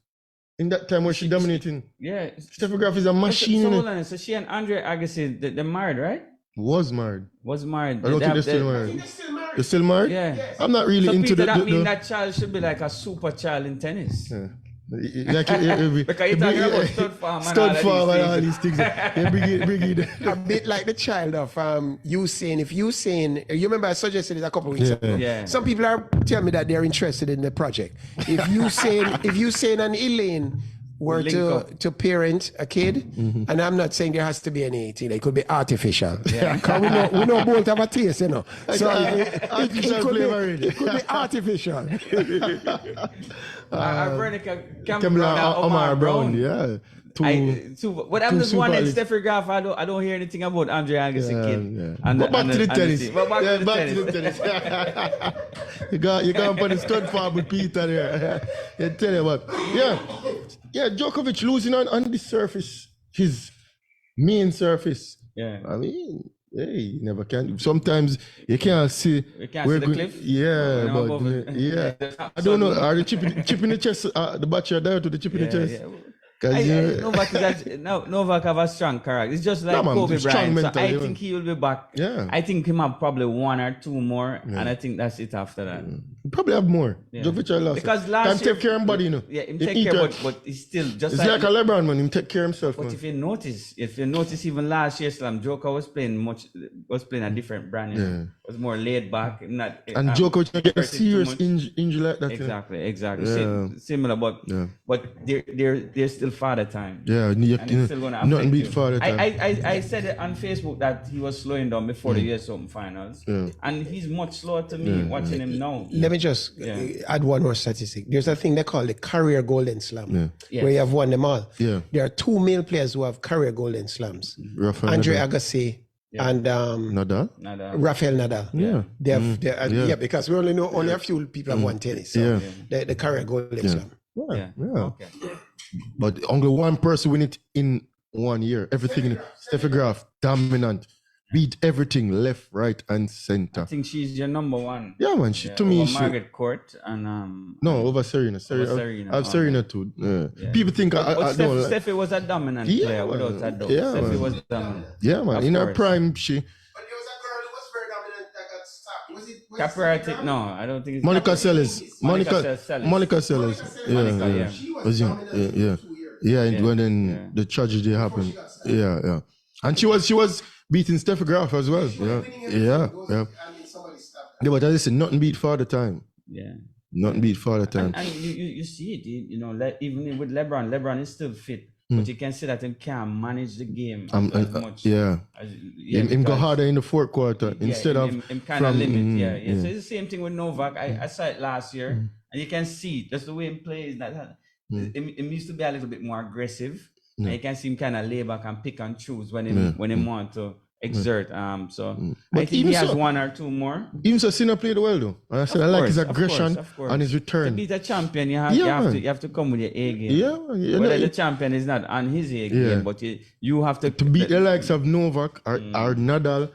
In that time where she dominating. Yeah. Steffi Graf is a machine. So, innit? hold on. So she and Andre Agassi, they're married, right? Was married. Was married. I don't They think have- they're still I married. think they're still married. They're still married? Yeah. I'm not really So into Peter, that the means that child should be like a super child in tennis. Yeah. Like Because you're talking about stud farm and stud farm and all all these these things. Yeah, bring it. A bit like the child of Usain. If Usain, you remember I suggested it a couple of weeks ago. Yeah. Some people are telling me that they're interested in the project. If Usain and Elaine were Link up. to parent a kid, and I'm not saying there has to be anything, it could be artificial. Yeah. Because we know both have a taste, you know. So Artificial could flavoring. it could be artificial. Veronica Kamala Omar Brown, yeah. But I'm two just wondering, super Steffi Graf, I don't hear anything about Andre Agassi kid. Yeah. And But back to the tennis. But back Yeah, to the tennis. you got put the stud farm with Peter there. Yeah, tell you what. Yeah, Djokovic losing on the surface, his main surface. Yeah. I mean, hey, you never can. Sometimes you can't see. You can't see the cliff? Yeah, You know, above but it. yeah. There's not I don't know. sun. Are they chipping the chest? The bachelor there to the chipping the chest? Yeah. 'Cause, Novak have a strong character. It's just like No, man, Kobe strong Bryant. So mental, I yeah. think he will be back. Yeah. I think him have probably 1 or 2 more, and I think that's it after that. You probably have more. Yeah. Djokovic has lost. Because Can last year, take care of him body, you know. Yeah, him He take eat care, her. but he's still just It's like a LeBron, man. Him take care of himself, But man. if you notice, even last year, Slam Joker was playing a different brand. You know? Was more laid back, not. And Djokovic can get a hurting too serious much. injury like that. you know. Exactly. Yeah. Similar, but Yeah. they're still father time. Yeah, And it's still gonna affect nothing beat you. father time. I said it on Facebook that he was slowing down before the US Open finals, and he's much slower to me watching him now. Let me just add one more statistic. There's a thing they call the career golden slam, where you have won them all. Yeah. There are 2 male players who have career golden slams. Rafael Andre Nadal. Agassi and Nadal? Rafael Nadal. Yeah. They have, because we only know only a few people have won tennis. So the career golden slam. Yeah. Yeah. Okay. But only one person win it in 1 year. Everything in it. Steffi Graf, dominant. Beat everything left, right, and center. I think she's your number one. Yeah, man. To me, over she. Margaret Court and No, over Serena. Serena, I have Serena too. Yeah. People think I But don't like. Steffi was a dominant Yeah, player man. without a doubt. Yeah, Steffi man. was dominant. Yeah, man. Of In her course. prime, she. But there was a girl who was very dominant that got stopped. Was it? Capriati, no, I don't think it's Monica Seles. Monica Monica Seles. Monica Seles. Monica, Yeah, yeah. yeah. She was Was young. dominant Yeah, for 2 years. yeah. And Yeah, when then yeah. the tragedy happened. she got stopped. Yeah. And she was beating Steffi Graf as well. Yeah. Yeah. I mean, somebody stopped. Yeah, but I listen, nothing beat Father Time. Yeah. Nothing beat Father Time. And you see it, you know, even with LeBron is still fit, but you can see that he can't manage the game as much. Yeah. As, Him go because- harder in the fourth quarter instead of him kind of from- limit. Yeah. So it's the same thing with Novak. I saw it last year, and you can see it, just the way he plays. Him used to be a little bit more aggressive, and you can see him kind of lay back and pick and choose when he want to exert. So But I think even he has so- one or two more. Even so, Sinner played well though. And I said I like his aggression of course. and his To return. beat a champion, you have, Yeah, man. you have to come with your A game. Yeah, you Whether know, the champion is not on his A game, Yeah. but you have to beat the likes of Novak or Nadal,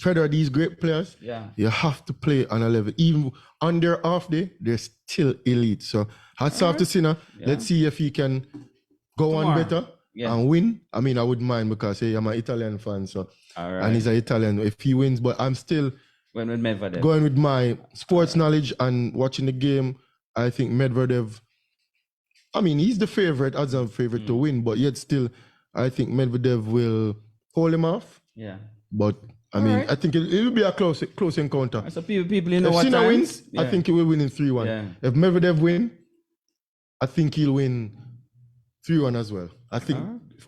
Federer, these great players, Yeah. you have to play on a level. Even on their off day, they're still elite. So hats off to Sinner. Let's see if he can go on Tomorrow. better Yeah. and win. I mean, I wouldn't mind because hey, I'm an Italian fan, so All right. and he's an Italian. If he wins, but I'm still When with Medvedev. going with my sports knowledge and watching the game. I think Medvedev. I mean, he's the favorite, odds on favorite to win, but yet still, I think Medvedev will hold him off. Yeah. But I mean, right. I think it will be a close encounter. So people you know If what Sinner times? wins, I Yeah. think he will win in 3-1. Yeah. If Medvedev win, I think he'll win 3-1 as well. I think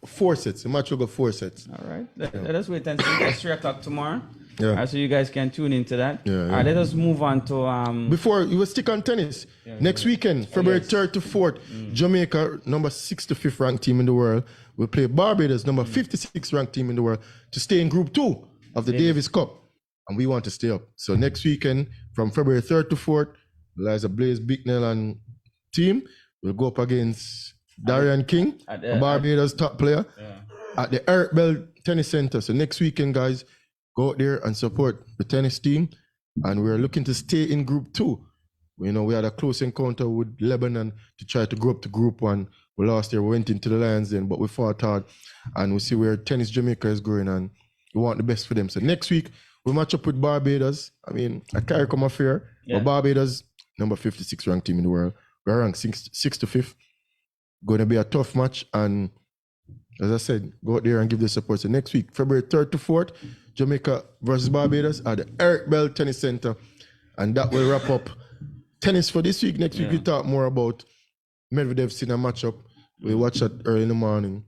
4 sets. The match will go 4 sets. All right. Let us wait and see. It's 3 o'clock tomorrow. Yeah. All right, so you guys can tune into that. Yeah, All yeah. right, let us move on to Before you will stick on tennis, next weekend, February 3rd to 4th, Jamaica, number 65th ranked team in the world, will play Barbados, number 56th ranked team in the world, to stay in Group 2 of the Davis Cup. And we want to stay up. So next weekend, from February 3rd to 4th, Eliza Blaze Bicknell and team will go up against Darian King, a Barbados top player, at the Eric Bell Tennis Center. So next weekend, guys, go out there and support the tennis team. And we're looking to stay in Group 2. You know, we had a close encounter with Lebanon to try to go up to Group 1. We lost there, we went into the Lions then, but we fought hard. And we see where Tennis Jamaica is going, and we want the best for them. So next week, we match up with Barbados. I mean, a CARICOM affair, but Barbados, number 56 ranked team in the world. We're ranked 6th to 5th. Going to be a tough match. And as I said, go out there and give the support. So next week, February 3rd to 4th, Jamaica versus Barbados at the Eric Bell Tennis Center. And that will wrap up tennis for this week. Next week, we talk more about Medvedev Sinner matchup. We watch that early in the morning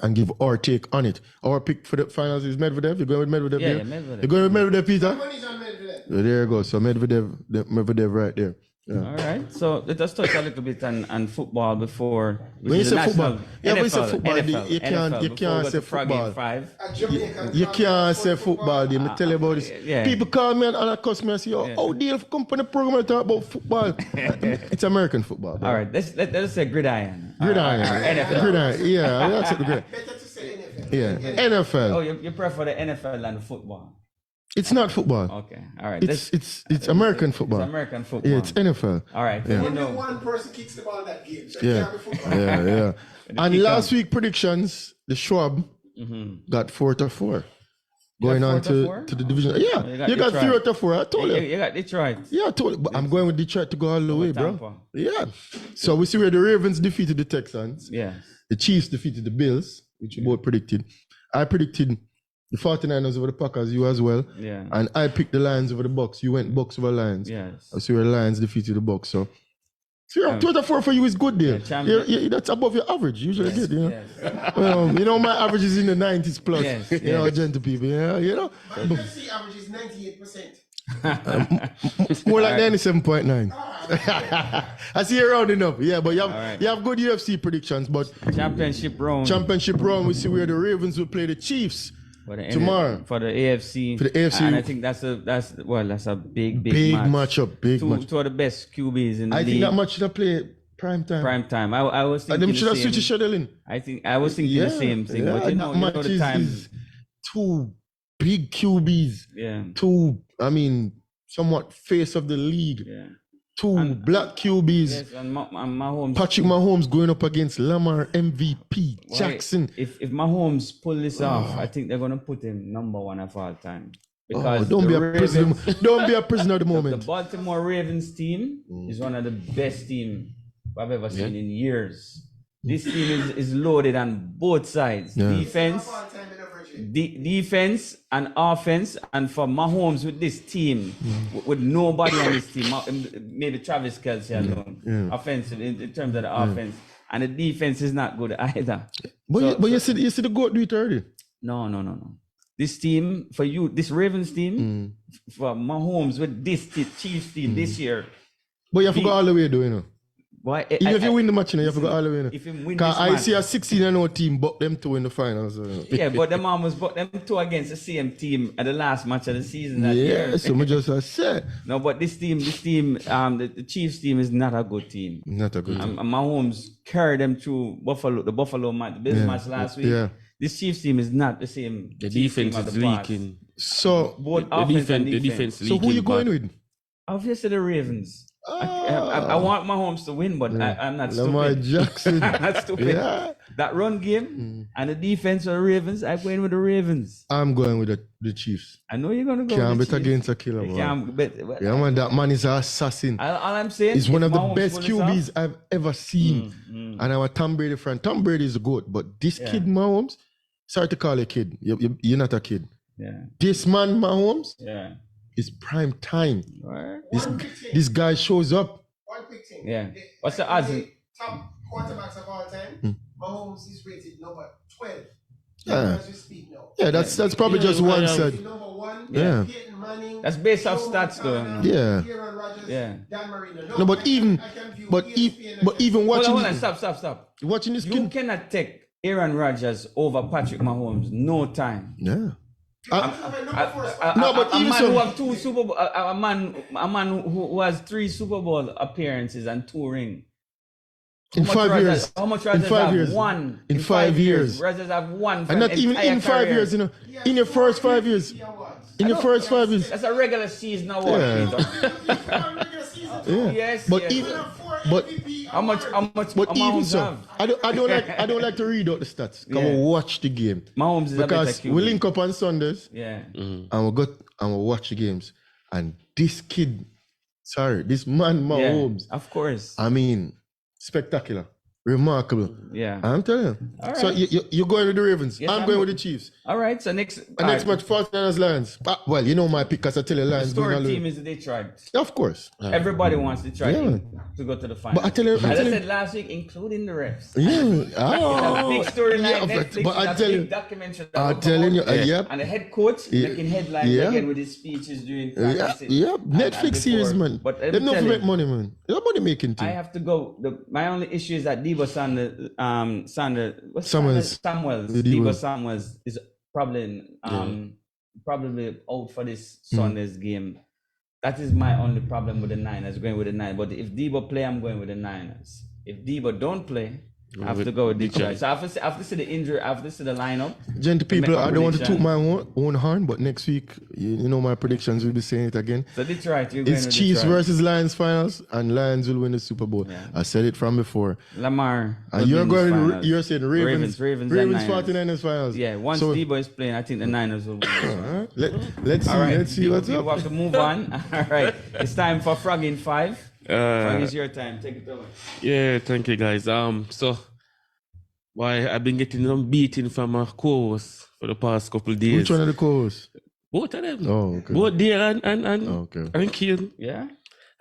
and give our take on it. Our pick for the finals is Medvedev. You going with Medvedev? Yeah, there? Medvedev. You going with Medvedev, Peter? Money's on Medvedev. There you go. So Medvedev right there. Yeah. all right. So let us touch a little bit on football before. When you say football, when you say NFL, football, you can't before we say go to Frog Game football. 5. A Jamaican You club can't say for football. They me tell you about this. Yeah. People call me and I cuss me and say, "Oh, deal company program and talk about football." It's American football. Bro. All right. Let's say gridiron. Gridiron. NFL. Gridiron. Yeah, that's it. Gridiron. Better to say NFL. Yeah, NFL. Oh, you prefer the NFL than football? It's not football. Okay. All right. It's American football. It's American football. Yeah, it's NFL. All right. Yeah. You Only know. one person kicks the ball in that game. So it Yeah, can't be football. yeah. And kick last week predictions, the Schwab got 4 to 4, going 4 on to 4? to the division. Yeah, you got you got Detroit. 3 to 4. I told you. You got Detroit. Yeah, I told you. But I'm going with Detroit to go all the way, bro. Tampa. Yeah. So we see where the Ravens defeated the Texans. Yes. The Chiefs defeated the Bills, which we both predicted. I predicted the 49ers over the Packers, you as well. Yeah. And I picked the Lions over the Bucks. You went Bucks over Lions. Yes. I see where the Lions defeated the Bucks. So 2 to 4 for you is good there. champion. That's above your average. Usually good, you know. Yes. You know, my average is in the 90s plus. Yes, You know, gentle people. Yeah, you know. But you see average is 98%. More like 97.9. I see you rounding up. Yeah, but you have good UFC predictions. But Championship round. championship round, we see where the Ravens will play the Chiefs For the tomorrow. for the AFC. For the AFC. And I think that's a big Big match. matchup. Big match. Two of the best QBs in the I league. think that match should have played prime time. Prime time. I was And thinking them should have the switched the same. schedule in. I was thinking the same thing. But you and know, that match the time. is two big QBs. Yeah. Two, somewhat face of the league. Yeah. Two black QBs. Yes, and Mahomes. Patrick Mahomes going up against Lamar MVP Why, Jackson. If Mahomes pull this off, I think they're gonna put him number 1 of all time. Because Don't the be a Ravens- prisoner. Don't be a prisoner at the The moment. Baltimore Ravens team is one of the best teams I've ever seen in years. This team is loaded on both sides. Yeah. Defense, All-time in average. defense and offense. And for Mahomes with this team, with nobody on this team, maybe Travis Kelce alone, offensive in terms of the offense. And the defense is not good either. But you see the goat do it already. No. This team, for you, this Ravens team, for Mahomes with this Chiefs team this year, But you have to go all the way though, you know. Boy, Even if you win the match, you have to go all the way. If you win Because this I match- see a 16-0 team, but them two in the finals. Yeah, but them almost bought them two against the same team at the last match of the season. That year. Yeah, so I just said. No, but this team, the Chiefs team is not a good team. Not a good team. Mahomes carried them through the Buffalo match, the Bills match last week. Yeah. This Chiefs team is not the same. The Chiefs team defense of is the past. leaking. So, Both The offense and defense, the defense. defense so leaking. who you going bad. with? Obviously the Ravens. I want Mahomes to win, but I'm not Lamar stupid. Jackson. I'm not stupid. Yeah. That run game and the defense of the Ravens, I'm going with the Ravens. I'm going with the Chiefs. I know you're gonna go Can't with bet the Chiefs. against a killer, You boy. can't bet. Yeah, man, that man is an assassin. All I'm saying, He's one if of the Mahomes best pull this off- QBs I've ever seen. And I'm a Tom Brady fan. Tom Brady is a goat, but this kid, Mahomes, sorry to call you a kid. You're not a kid. Yeah, This man, Mahomes, yeah. is prime time. Alright. This guy shows up. One quick thing. Yeah. What's the odds? Top quarterbacks of all time, Mahomes is rated number 12. Yeah. As we speak now. Yeah, that's probably just one He's said. number one. Yeah. Peyton Manning, That's based off Joe stats, though. Montana, Yeah. Aaron Rodgers, Yeah. Dan Marino. No, but even watching Hold on, stop. watching this You kid. cannot take Aaron Rodgers over Patrick Mahomes. No time. Yeah. No, but a even man so- who have two Super Bowl, a man who has 3 Super Bowl appearances and 2 rings. In 5 years. How much In Rodgers 5 have? years. One. In 5 years. Rodgers have one. For And not an even in entire 5 career. years, in your first 5 years. In your first 5 years. That's a regular season award. Yeah. Peter. Yeah. Yes, But yes. even but How much but even Mahomes so, have? I don't like to read out the stats. Come Yeah. on, watch the game. Mahomes is a better Because QB. we link up on Sundays Yeah. and we'll watch the games. And this kid, this man Mahomes, Of course. I mean, spectacular. Remarkable. Yeah. I'm telling you. All So right. you're going with the Ravens. Yes, I'm I'm going go- with the Chiefs. All right. So next. And next match, 49ers Lions. Well, you know my pick because I tell you Lions Story going to team lose. is Detroit. Of course. Everybody wants Detroit Yeah. to go to the final. But I tell you- as I I tell you- said last week, including the refs. Yeah. It's a big storyline. Yeah, Netflix but is I a tell big you, documentary. that I'm will telling come out. you, yep. And the head coach Yeah. making headlines Yeah. again with his speeches during Yeah, practice. yeah. and Netflix series, before. man. But let They me don't tell make you, money, man. They're money making I team. have to go. My only issue is that Debo Samuels. Samuels. The Debo Debo. Samuels is probably out for this Sunday's game. That is my only problem with the Niners, going with the Niners. But if Debo play, I'm going with the Niners. If Debo don't play, I have to go with Detroit. So I have to see the injury, I have to see the lineup. Gentle people, make my I don't want to toot prediction. my own horn, but next week, you know my predictions will be saying it again. So Detroit, you're going It's with Chiefs Detroit. versus Lions finals, and Lions will win the Super Bowl. Yeah. I said it from before. Lamar. And will you're win this going, finals. you're saying Ravens, Ravens and Niners. 49ers finals. Yeah, once So, Debo is playing, I think the Niners will win. alright, let's see, All right, let's see what's we up. have to move on. All right, it's time for Frog in 5. Frog, it's your time. Take it over. Yeah, thank you guys. So why I've been getting some beating from my co-hosts for the past couple of days. Which one of the calls? Both of them. Oh, okay. Both Dale and Okay. and Kian. Yeah.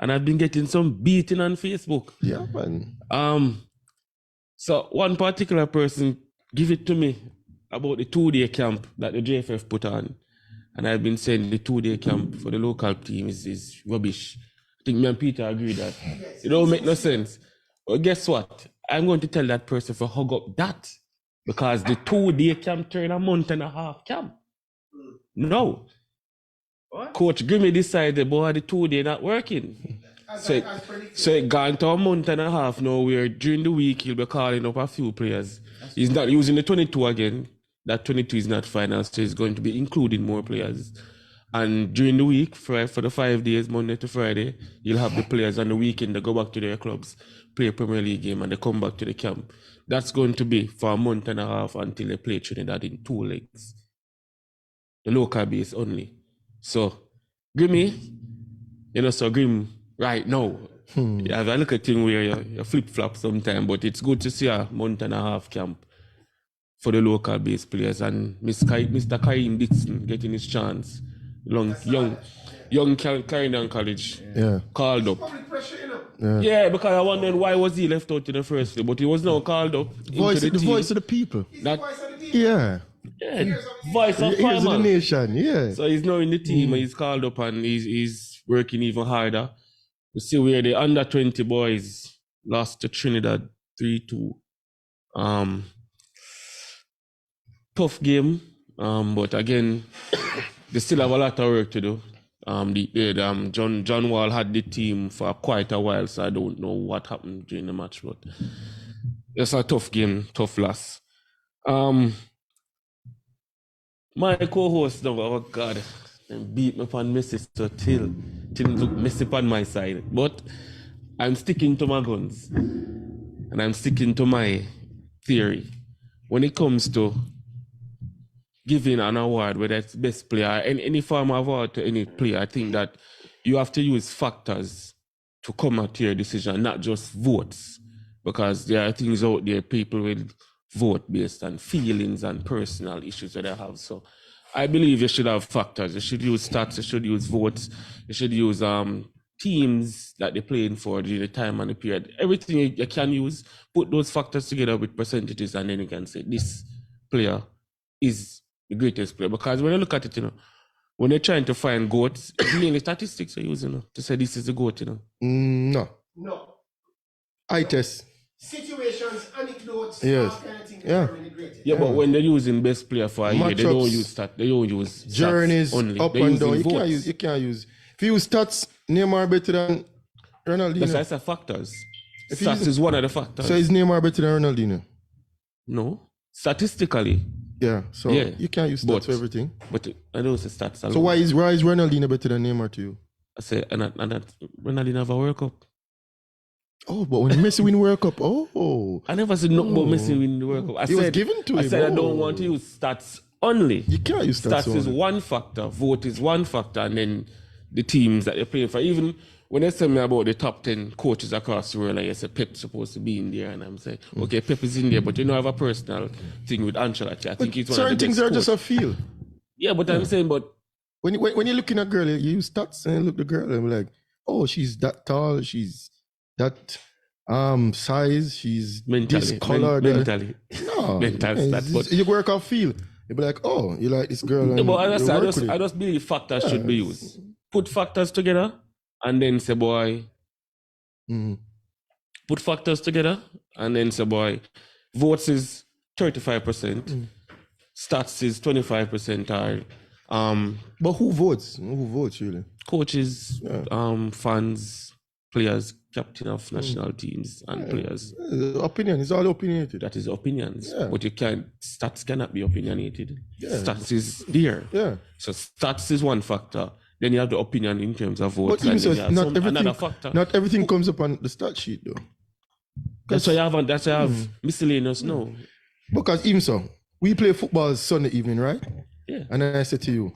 And I've been getting some beating on Facebook. Yeah, man. So one particular person give it to me about the 2-day camp that the JFF put on. And I've been saying the 2-day camp for the local team is rubbish. I think me and Peter agree that it don't make no sense. But guess what? I'm going to tell that person to hug up that because the 2-day camp turned a month and a half camp. No. What? Coach Grimmy decided, boy, the 2-day not working. So it gone to a month and a half now where during the week he'll be calling up a few players. He's not using the 22 again. That 22 is not final, so he's going to be including more players. And during the week, for the 5 days, Monday to Friday, you'll have the players on the weekend that go back to their clubs, play a Premier League game, and they come back to the camp. That's going to be for a month and a half until they play Trinidad in 2 legs. The local base only. So, Grimmy, so Grim, right now, you have a look at thing where you flip-flop sometimes, but it's good to see a month and a half camp for the local base players. And Mr. Kaim Dixon getting his chance. Young Clarendon College Yeah. called up. Public pressure, you know. Yeah, because I wondered why was he left out in the first place, but he was now called up The into the team. voice of the people. That- Voice of the people. Yeah. Yeah, voice of Ears of the farmer. nation. Yeah. So he's now in the team and he's called up and he's working even harder. We see where the under 20 boys lost to Trinidad 3-2. Tough game, but again, they still have a lot of work to do. John Wall had the team for quite a while, so I don't know what happened during the match, but it's a tough game, tough loss. My co-host, oh God, they beat me upon Messi so till look Messi upon my side. But I'm sticking to my guns. And I'm sticking to my theory. When it comes to giving an award, whether it's best player, any form of award to any player, I think that you have to use factors to come out to your decision, not just votes. Because there are things out there, people will vote based on feelings and personal issues that they have. So I believe you should have factors. You should use stats, you should use votes, you should use teams that they're playing for during the time and the period. Everything you can use, put those factors together with percentages, and then you can say this player is the greatest player. Because when you look at it, when they're trying to find GOATs, it's mainly statistics you're using to say this is the GOAT, No. I test. Situations, anecdotes, Yes. all kind of things. Yeah. Yeah, but when they're using best player for a year, they don't use stats. They don't use journeys stats only. up They're and using down. votes. You can't use. If you use stats, Neymar better than Ronaldinho. That's a factors. If you Stats use- is one of the factors. So is Neymar better than Ronaldinho? No, statistically, Yeah. So Yeah, you can't use stats but- for everything. but I don't say stats alone. So why is Ronaldinho better than Neymar to you? I say and that Ronaldinho have a World Cup. Oh, but when Messi win World Cup, I never said nothing about Messi winning the World Cup. I It was said, given to I him. said I Oh. don't want to use stats only. you can't use stats. Stats is only. one factor, vote is one factor, and then the teams that they're playing for. Even when they tell me about the top 10 coaches across the world, like I said, Pep's supposed to be in there, and I'm saying, okay, Pep is in there, but I have a personal thing with Ancelotti. I think he's one Certain of the things best are just coach. a feel. Yeah, but I'm saying, but When you're looking at a girl, you use stats and you look at the girl and be like, oh, she's that tall, she's that size, she's mentally, this color. mentally. No, mental it's- stats, but- you work out feel. You be like, oh, you like this girl. Yeah, And but as you I work said, with I it. just believe factors should be used. Put factors together and then say, boy, Mhm. put factors together and then say, boy, votes is 35%, stats is 25%, or But who votes? Who votes really? coaches, fans, players, captain of national teams, and players. Opinion is all opinionated. That is opinions. Yeah. But stats cannot be opinionated. Yeah. Stats is there. Yeah. So stats is one factor. Then you have the opinion in terms of But votes. even and so, then you have not another everything, factor. not everything comes up on the stat sheet though. That's why you have miscellaneous no. Because even so, we play football Sunday evening, right? Yeah. And then I said to you,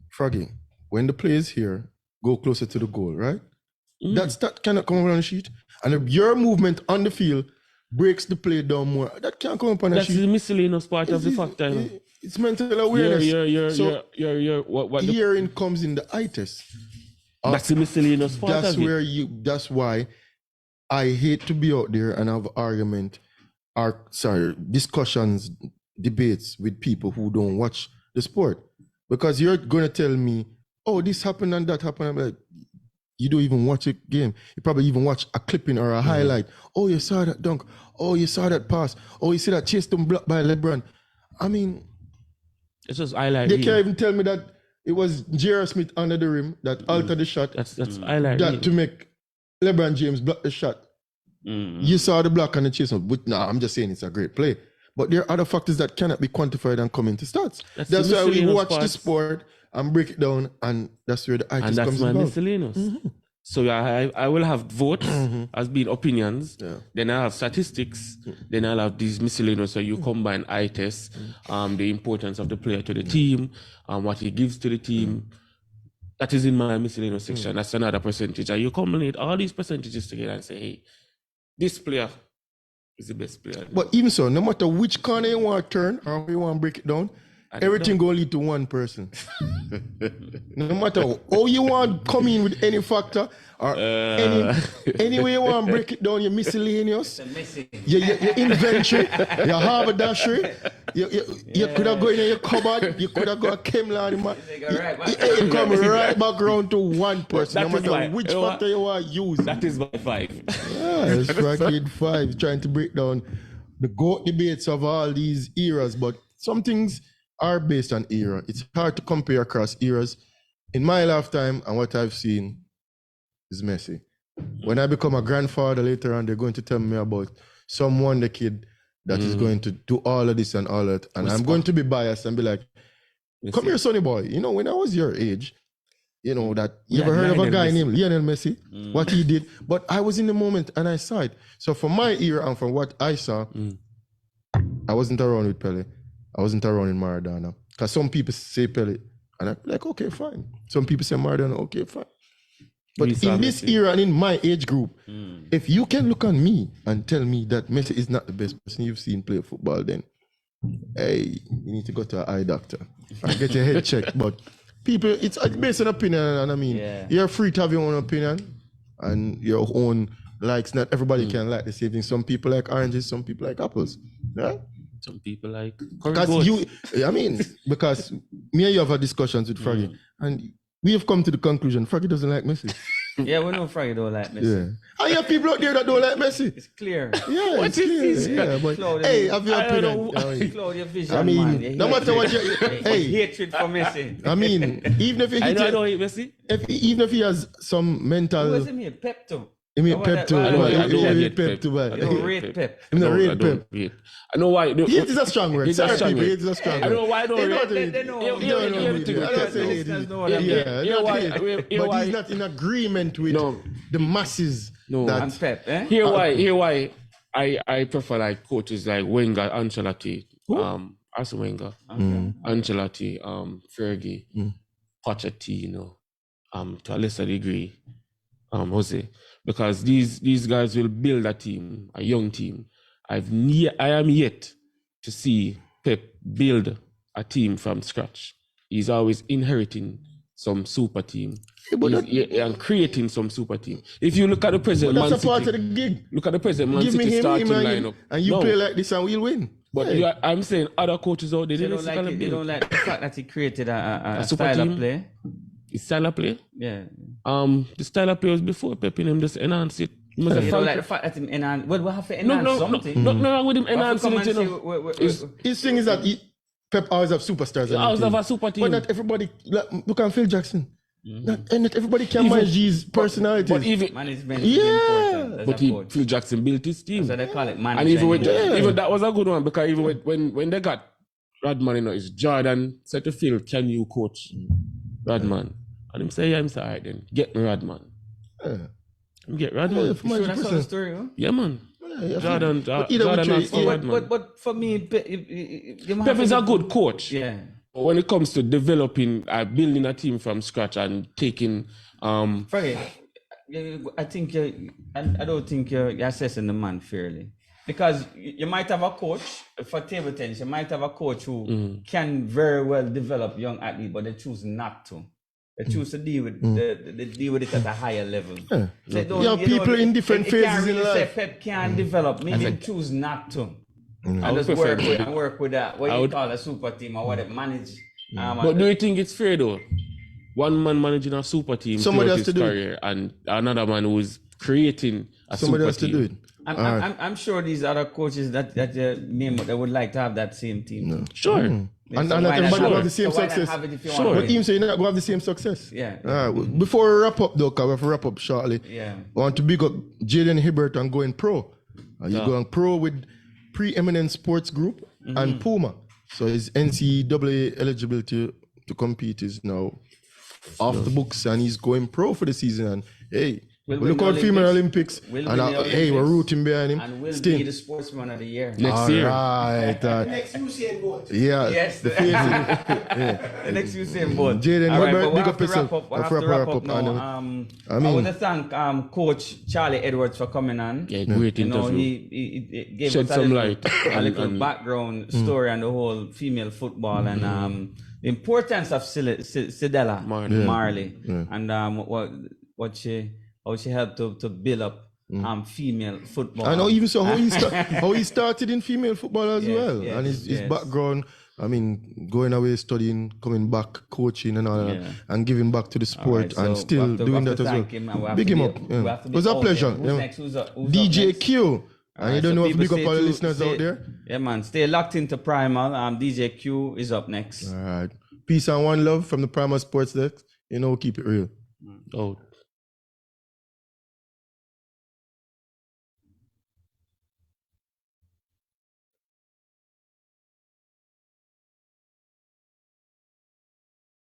Froggy, when the players here go closer to the goal, right? That cannot come up on the sheet. And if your movement on the field breaks the play down more, that can't come up on the That's sheet. the miscellaneous part of the factor. You know. It's mental awareness. What the, Hearing comes in the eye test. that's the miscellaneous part That's of where it. that's why I hate to be out there and have discussions, debates with people who don't watch the sport. Because you're gonna tell me, oh, this happened and that happened. I'm like, you don't even watch a game. You probably even watch a clipping or a highlight. Oh, you saw that dunk. Oh, you saw that pass. Oh, you see that chase them blocked by LeBron. I mean, It's just highlight. they reel. can't even tell me that it was J.R. Smith under the rim that altered the shot That's highlight. reel. that to make LeBron James block the shot. You saw the block and the chase. But no, I'm just saying it's a great play. But there are other factors that cannot be quantified and come into stats. That's That's the why we miscellaneous watch the parts. sport and break it down, and that's where the And artist that's comes my involved. miscellaneous. So I will have votes as being opinions. Yeah. Then I have statistics. Then I'll have these miscellaneous. So you combine eye tests, the importance of the player to the team, what he gives to the team. That is in my miscellaneous section. That's another percentage. And you combine all these percentages together and say, hey, this player is the best player. But even so, no matter which corner you want to turn or you want to break it down, everything gonna lead to one person. No matter how you want come in with any factor or any way you want break it down, your miscellaneous, your inventory, your haberdashery, you could have gone in your cupboard, you could have got a Kemlar, you come right back around to one person, no matter which factor you want to use. That is my 5. Yeah, it's Racket 5 trying to break down the GOAT debates of all these eras, but some things are based on era. It's hard to compare across eras. In my lifetime and what I've seen is Messi. When I become a grandfather later on, they're going to tell me about some wonder kid that is going to do all of this and all that. And I'm going to be biased and be like, come here, sonny boy. You know, when I was your age, you know, that you ever heard of a guy named Lionel Messi? What he did. But I was in the moment and I saw it. So from my era and from what I saw, I wasn't around with Pele. I wasn't around in Maradona. Because some people say Pele, and I'm like, okay, fine. Some people say Maradona, okay, fine. But in this era and in my age group, if you can look on me and tell me that Messi is not the best person you've seen play football, then, hey, you need to go to an eye doctor and get your head checked. But people, it's based on opinion, and I mean, you're free to have your own opinion and your own likes. Not everybody can like the same thing. Some people like oranges, some people like apples. Yeah? Some people like because because me and you have had discussions with Fraggy, and we have come to the conclusion Fraggy doesn't like Messi. Yeah, we know Fraggy don't like Messi. Yeah. And you have people out there that don't like Messi. It's clear. Yeah, it's clear. Yeah, but hey, have your opinion. Claudia Vision, I mean, man. no matter what you hatred for Messi. I mean, even if he I don't hate Messi. even if he has some mental. Who was him here? Pep too. I mean, Pep too. I don't hate Pep too. You don't rate Pep. I don't rate Pep. I know why. Hate is a strong word. Sorry, people. Hate is a strong word. I know why I don't rate. They know. But he's not in agreement with the masses. No, and Pep. Here why I prefer like coaches like Wenger, Ancelotti, Arsene Wenger, Ancelotti, Fergie, Pochettino, to a lesser degree, Jose, because these guys will build a team, a young team. I am yet to see Pep build a team from scratch. He's always inheriting some super team and creating some super team. If you look at the present Man City, that's a part of the gig. Look at the present Man City starting lineup. And you play like this and we'll win. But I'm saying other coaches out there, they don't like the fact that he created a style team? Of play. His style of play? Yeah. The style of play was before Pep in him just enhance it. You don't like the fact that him enhance. Well, we have to enhance something. No wrong with him enhancing it, you know. His thing is that Pep always have superstars. He always have a super team. But not everybody, look at Phil Jackson. Not everybody can manage his personalities. But even management is important. But Phil Jackson built his team. So they call it management. And even that was a good one, because even when they got Rodman, you know, it's Jordan said to Phil, can you coach Rodman? And him say, yeah, I'm sorry, all right then. Get me Rodman. Get Rodman. Yeah, sure, that's the story, huh? Yeah, man. Jordan but for me, Pep is a good coach. Yeah. But when it comes to developing, building a team from scratch and taking, Fraggy, I think I don't think you're assessing the man fairly, because you might have a coach for table tennis. You might have a coach who can very well develop young athletes, but they choose not to. They choose to deal with it at a higher level. Yeah. So people in different phases in life. Say Pep can't develop. Maybe they choose not to. And just work with that. What you call a super team or what it manage. But do you think it's fair though? One man managing a super team throughout his career, and another man who is creating a somebody super else team. To do it. I'm sure these other coaches that name, they would like to have that same team. No. Sure. And not everybody will have the same success. Sure. But even so, you're not going to have the same success. Yeah. Before we wrap up though, because we have to wrap up shortly. Yeah. I want to big up Jaden Hibbert and going pro. You're going pro with Preeminent Sports Group and Puma. So his NCAA eligibility to compete is now off the books, and he's going pro for the season. And hey, Will We win look the out female Olympics. Olympics. Will And win the hey, we're Olympics. rooting behind him. And will Still. be the sportsman of the year. Next year. Right. Next Usain Bolt. Yeah. Yes. The face. The next Usain Bolt. Jaden, All right, big but we up have to yourself. wrap up. We have Wrap to wrap up up, now. and, I I mean- want to thank Coach Charlie Edwards for coming on. Yeah, great You know, interview. he gave Shed us a some little, light a little and- background story on the whole female football and the importance of Sidella Marley and how she helped to build up female football. I know even so how he started in female football as Yes, well. yes, And his yes. background, I mean, going away, studying, coming back, coaching and all that, and giving back to the sport All right, and so still we have to doing that as well. thank him and we have Big to him be- up. we Yeah. have to It be was a out pleasure. there. Who's yeah. next? Who's up DJ next? Q. And you don't know if big up all the Stay- listeners out there. Yeah, man. Stay locked into Primal. DJ Q is up next. All right. Peace and one love from the Primal Sports Desk. You know, keep it real. Oh.